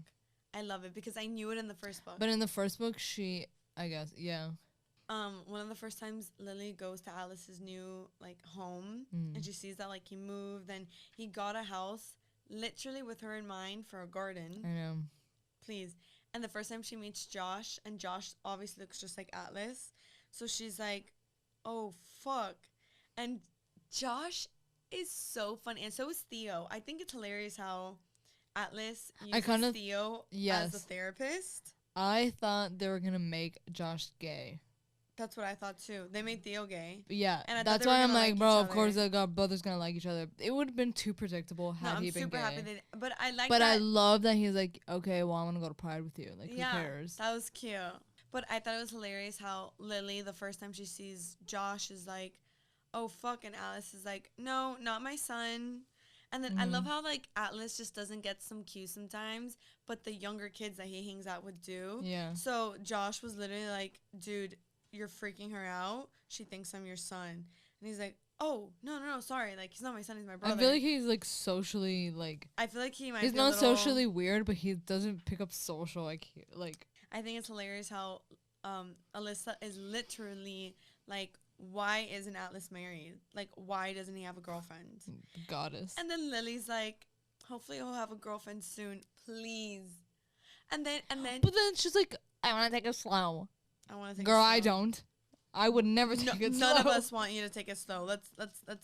Speaker 2: I love it because I knew it in the first book.
Speaker 1: But in the first book, I guess, yeah.
Speaker 2: One of the first times Lily goes to Alice's new, like, home, and she sees that, like, he moved and he got a house literally with her in mind for a garden.
Speaker 1: I know.
Speaker 2: Please. And the first time she meets Josh, and Josh obviously looks just like Atlas, so she's like, oh, fuck. And Josh is so funny, and so is Theo. I think it's hilarious how Atlas uses Theo as a therapist.
Speaker 1: I thought they were going to make Josh gay.
Speaker 2: That's what I thought, too. They made Theo gay.
Speaker 1: Yeah,
Speaker 2: and
Speaker 1: that's why I'm like, bro, of course the brothers going to like each other. It would have been too predictable had he been gay. I'm super happy
Speaker 2: but I like
Speaker 1: But I love that he's like, okay, well, I'm going to go to Pride with you. Like,
Speaker 2: yeah,
Speaker 1: who cares?
Speaker 2: That was cute. But I thought it was hilarious how Lily, the first time she sees Josh, is like, oh, fuck. And Alice is like, no, not my son. And then I love how, like, Atlas just doesn't get some cues sometimes, but the younger kids that he hangs out with do.
Speaker 1: Yeah.
Speaker 2: So Josh was literally like, dude, you're freaking her out. She thinks I'm your son. And he's like, oh, no, sorry. Like, he's not my son. He's my brother.
Speaker 1: I feel like he's, like, socially, like...
Speaker 2: I feel like he might
Speaker 1: he's
Speaker 2: be
Speaker 1: not socially weird, but he doesn't pick up social, like...
Speaker 2: I think it's hilarious how Alyssa is literally like, why isn't Atlas married? Like, why doesn't he have a girlfriend?
Speaker 1: Goddess.
Speaker 2: And then Lily's like, hopefully he'll have a girlfriend soon, please. And then
Speaker 1: But then she's like, I want to take it slow.
Speaker 2: I want to take
Speaker 1: Girl,
Speaker 2: it slow.
Speaker 1: I don't. I would never take it slow.
Speaker 2: None of us want you to take it slow. Let's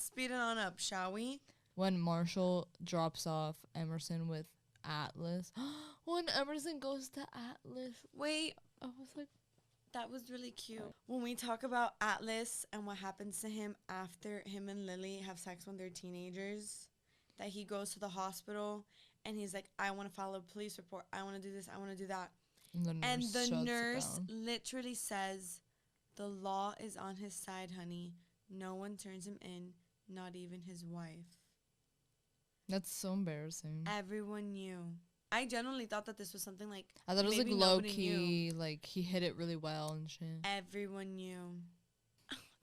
Speaker 2: speed it on up, shall we?
Speaker 1: When Marshall drops off Emerson with Atlas. When Emerson goes to Atlas.
Speaker 2: Wait.
Speaker 1: I was like,
Speaker 2: that was really cute. When we talk about Atlas and what happens to him after him and Lily have sex when they're teenagers, that he goes to the hospital and he's like, I want to file a police report. I want to do this. I want to do that. And the nurse literally says, the law is on his side, honey. No one turns him in, not even his wife.
Speaker 1: That's so embarrassing.
Speaker 2: Everyone knew. I genuinely thought that this was something like...
Speaker 1: I thought it was like low-key, like he hit it really well and shit.
Speaker 2: Everyone knew.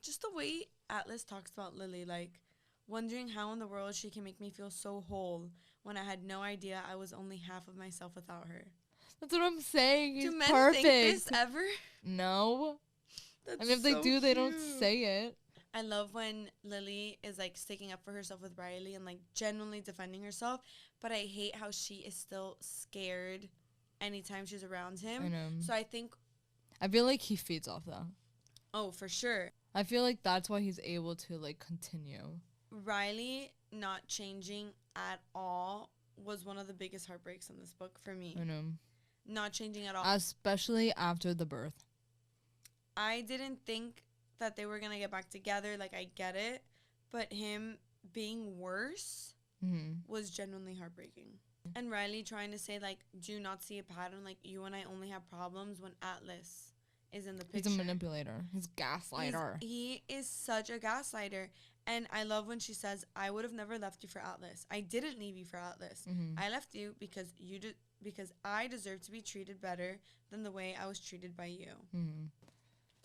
Speaker 2: Just the way Atlas talks about Lily, like, wondering how in the world she can make me feel so whole when I had no idea I was only half of myself without her.
Speaker 1: That's what I'm saying. He's
Speaker 2: do men
Speaker 1: perfect.
Speaker 2: think this ever?
Speaker 1: No.
Speaker 2: That's
Speaker 1: I mean, if they do, they don't say it.
Speaker 2: I love when Lily is, like, sticking up for herself with Riley and, like, genuinely defending herself. But I hate how she is still scared anytime she's around him.
Speaker 1: I know.
Speaker 2: So I
Speaker 1: feel like he feeds off that.
Speaker 2: Oh, for sure.
Speaker 1: I feel like that's why he's able to, like, continue.
Speaker 2: Riley not changing at all was one of the biggest heartbreaks in this book for me.
Speaker 1: I know.
Speaker 2: Not changing at all.
Speaker 1: Especially after the birth.
Speaker 2: I didn't think that they were going to get back together. Like, I get it. But him being worse was genuinely heartbreaking. And Riley trying to say, like, do you not see a pattern? Like, you and I only have problems when Atlas is in the picture.
Speaker 1: He's a manipulator. He's a gaslighter.
Speaker 2: He is such a gaslighter. And I love when she says, I would have never left you for Atlas. I didn't leave you for Atlas. I left you because because I deserve to be treated better than the way I was treated by you.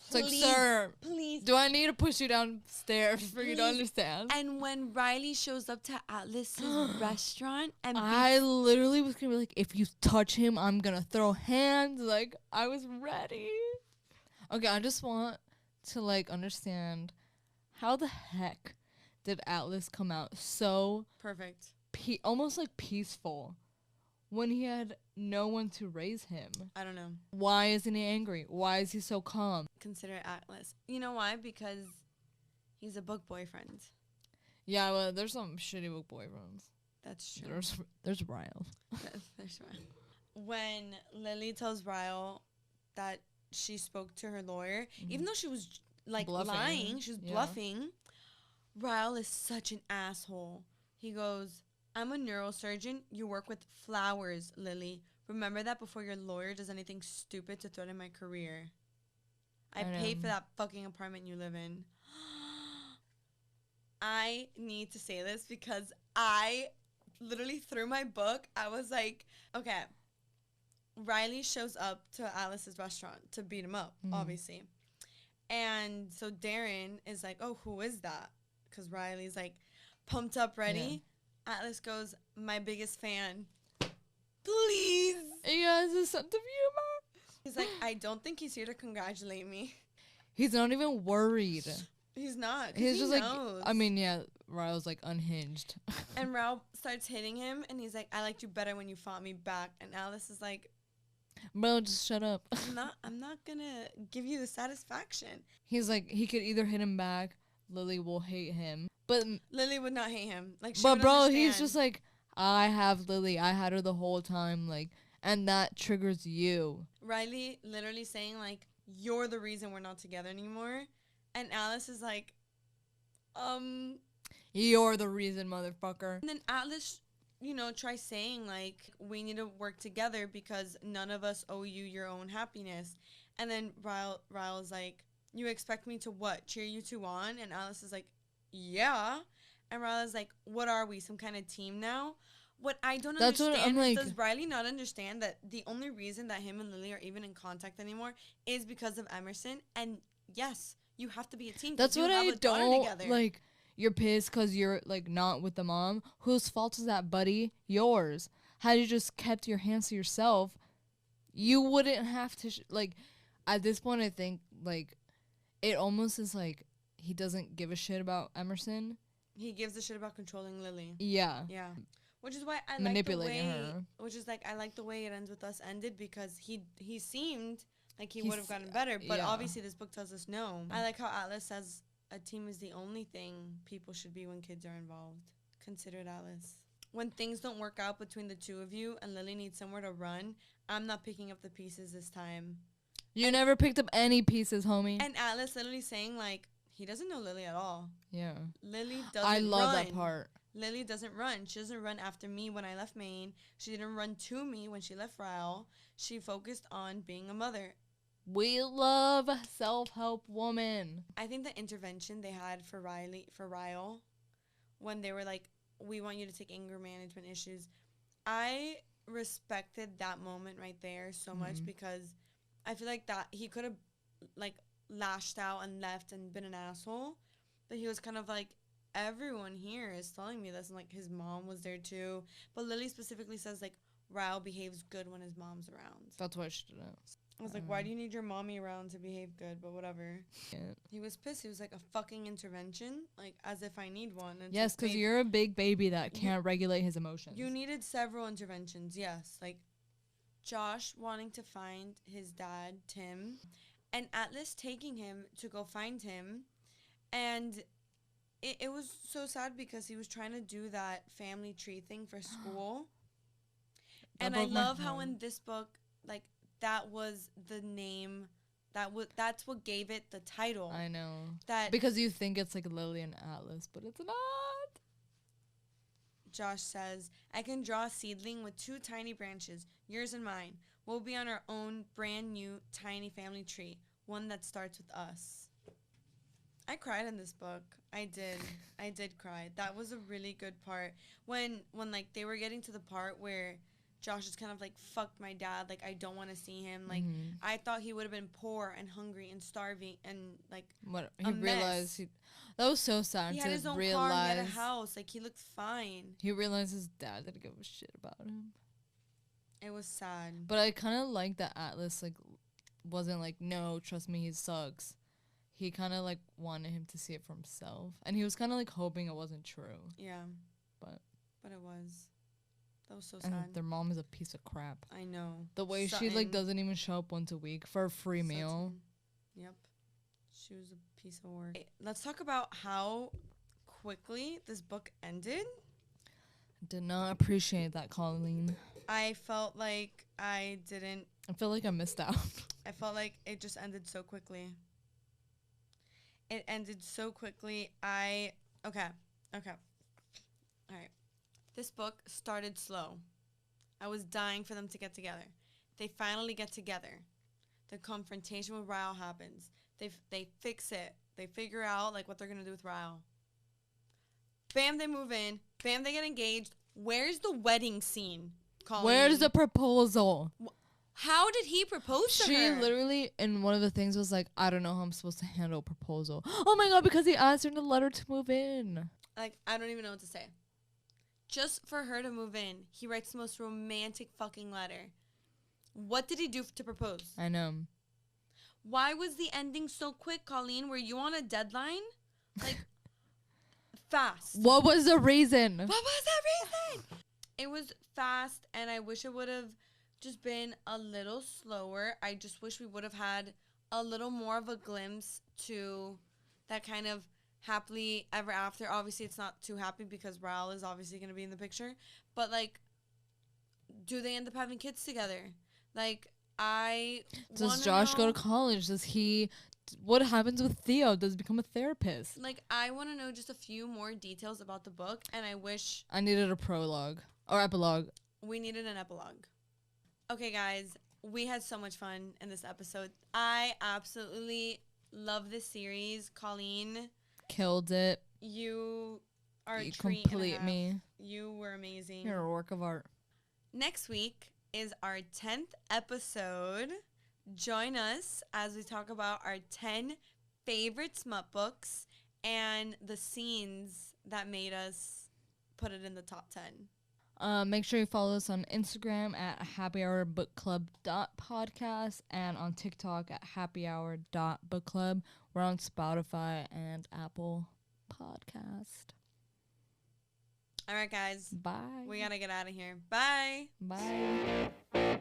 Speaker 1: It's like, sir,
Speaker 2: please.
Speaker 1: do I need to push you downstairs for you to understand?
Speaker 2: And when Riley shows up to Atlas's restaurant, and
Speaker 1: I literally was gonna be like, if you touch him, I'm gonna throw hands. Like, I was ready. Okay, I just want to like understand how the heck did Atlas come out so
Speaker 2: perfect,
Speaker 1: almost like peaceful when he had no one to raise him?
Speaker 2: I don't know.
Speaker 1: Why isn't he angry? Why is he so calm?
Speaker 2: Consider Atlas. You know why? Because he's a book boyfriend.
Speaker 1: Yeah, well, there's some shitty book boyfriends.
Speaker 2: That's true.
Speaker 1: There's Ryle.
Speaker 2: There's Ryle. When Lily tells Ryle that she spoke to her lawyer, even though she was like lying, she was bluffing, Ryle is such an asshole. He goes, I'm a neurosurgeon. You work with flowers, Lily. Remember that before your lawyer does anything stupid to threaten my career. I paid for that fucking apartment you live in. I need to say this because I literally threw my book. I was like, okay. Riley shows up to Alice's restaurant to beat him up, obviously. And so Darren is like, oh, who is that? Because Riley's like pumped up, ready. Yeah. Atlas goes, my biggest fan. Please.
Speaker 1: He has a sense of humor.
Speaker 2: He's like, I don't think he's here to congratulate me.
Speaker 1: He's not even worried.
Speaker 2: He's not.
Speaker 1: He's just knows. Like, I mean, yeah, Ryle's like unhinged.
Speaker 2: And Ryle starts hitting him, and he's like, I liked you better when you fought me back. And Alice is like,
Speaker 1: bro, just shut up.
Speaker 2: I'm not gonna give you the satisfaction.
Speaker 1: He's like, he could either hit him back, Lily will hate him. But
Speaker 2: Lily would not hate him. Like,
Speaker 1: but bro, understand. He's just like, I have Lily. I had her the whole time. Like, and that triggers you.
Speaker 2: Riley literally saying like, you're the reason we're not together anymore. And Alice is like,
Speaker 1: you're the reason, motherfucker.
Speaker 2: And then Atlas, tries saying like, we need to work together because none of us owe you your own happiness. And then Ryle's like, you expect me to what? Cheer you two on? And Alice is like, yeah. And Riley's like, what are we, some kind of team now? What I don't understand is, does Riley not understand that the only reason that him and Lily are even in contact anymore is because of Emerson? And yes, you have to be a team.
Speaker 1: That's what I don't like. You're pissed because you're like not with the mom. Whose fault is that, buddy? Yours. Had you just kept your hands to yourself, you wouldn't have to. At this point, I think like it almost is like he doesn't give a shit about Emerson.
Speaker 2: He gives a shit about controlling Lily.
Speaker 1: Yeah.
Speaker 2: Yeah. Which is why I
Speaker 1: manipulating
Speaker 2: like the way,
Speaker 1: her.
Speaker 2: Which is like I like the way it ends with us ended because he seemed like he would have gotten better, but obviously this book tells us no. I like how Atlas says a team is the only thing people should be when kids are involved. Consider it, Atlas. When things don't work out between the two of you and Lily needs somewhere to run, I'm not picking up the pieces this time.
Speaker 1: You never picked up any pieces, homie.
Speaker 2: And Atlas literally saying like he doesn't know Lily at all.
Speaker 1: Yeah.
Speaker 2: Lily doesn't
Speaker 1: I love
Speaker 2: run.
Speaker 1: that part.
Speaker 2: Lily doesn't run. She doesn't run after me when I left Maine. She didn't run to me when she left Ryle. She focused on being a mother.
Speaker 1: We love a self-help woman.
Speaker 2: I think the intervention they had for Ryle, when they were like, we want you to take anger management issues, I respected that moment right there so much because I feel like that he could have like lashed out and left and been an asshole, but he was kind of like, everyone here is telling me this, and like his mom was there too. But Lily specifically says like Ryle behaves good when his mom's around.
Speaker 1: That's why she didn't.
Speaker 2: I was like, why do you need your mommy around to behave good? But whatever. Yeah. He was pissed. He was like, a fucking intervention? Like, as if I need one. And
Speaker 1: yes, because you're a big baby that can't regulate his emotions.
Speaker 2: You needed several interventions, yes. Like, Josh wanting to find his dad, Tim, and Atlas taking him to go find him. And it was so sad because he was trying to do that family tree thing for school. And I love how in this book, like, that was the name, that's what gave it the title.
Speaker 1: I know.
Speaker 2: That
Speaker 1: because you think it's like Lily and Atlas, but it's not.
Speaker 2: Josh says, I can draw a seedling with 2 tiny branches, yours and mine. We'll be on our own brand new tiny family tree, one that starts with us. I cried in this book. I did cry. That was a really good part. When like they were getting to the part where Josh is kind of like, fuck my dad. Like, I don't want to see him. Like, I thought he would have been poor and hungry and starving and, like,
Speaker 1: what he realized that was so sad.
Speaker 2: He had his own car, he had a house. Like, he looked fine.
Speaker 1: He realized his dad didn't give a shit about him.
Speaker 2: It was sad.
Speaker 1: But I kind of like that Atlas, like, wasn't like, no, trust me, he sucks. He kind of, like, wanted him to see it for himself. And he was kind of, like, hoping it wasn't true.
Speaker 2: Yeah.
Speaker 1: But
Speaker 2: it was. That was so
Speaker 1: and
Speaker 2: sad.
Speaker 1: their mom is a piece of crap.
Speaker 2: I know.
Speaker 1: The way
Speaker 2: Sutton.
Speaker 1: she, like, doesn't even show up once a week for a free meal.
Speaker 2: Yep. She was a piece of work. Let's talk about how quickly this book ended.
Speaker 1: Did not appreciate that, Colleen.
Speaker 2: I felt like I didn't.
Speaker 1: I feel like I missed out.
Speaker 2: I felt like it just ended so quickly. It ended so quickly. Okay. All right. This book started slow. I was dying for them to get together. They finally get together. The confrontation with Ryle happens. They fix it. They figure out, like, what they're going to do with Ryle. Bam, they move in. Bam, they get engaged. Where's the wedding scene, Colleen?
Speaker 1: Where's the proposal?
Speaker 2: How did he propose to her?
Speaker 1: She literally, in one of the things, was like, I don't know how I'm supposed to handle a proposal. Oh my God, because he asked her in the letter to move in.
Speaker 2: Like, I don't even know what to say. Just for her to move in, he writes the most romantic fucking letter. What did he do to propose?
Speaker 1: I know.
Speaker 2: Why was the ending so quick, Colleen? Were you on a deadline? Like, fast.
Speaker 1: What was the reason?
Speaker 2: What was the reason? It was fast, and I wish it would have just been a little slower. I just wish we would have had a little more of a glimpse to that kind of happily ever after. Obviously, it's not too happy because Ryle is obviously going to be in the picture. But, like, do they end up having kids together? Like, does
Speaker 1: Josh go to college? What happens with Theo? Does he become a therapist?
Speaker 2: Like, I want to know just a few more details about the book, and I wish
Speaker 1: I needed a prologue or epilogue.
Speaker 2: We needed an epilogue. Okay, guys, we had so much fun in this episode. I absolutely love this series. Colleen,
Speaker 1: killed it.
Speaker 2: You are a
Speaker 1: you
Speaker 2: treat.
Speaker 1: Complete me.
Speaker 2: You were amazing.
Speaker 1: You're a work of art.
Speaker 2: Next week is our 10th episode. Join us as we talk about our 10 favorite smut books and the scenes that made us put it in the top 10.
Speaker 1: Make sure you follow us on Instagram at happyhourbookclub.podcast and on TikTok at happyhour.bookclub. We're on Spotify and Apple Podcast.
Speaker 2: All right, guys.
Speaker 1: Bye.
Speaker 2: We got to get out of here. Bye.
Speaker 1: Bye.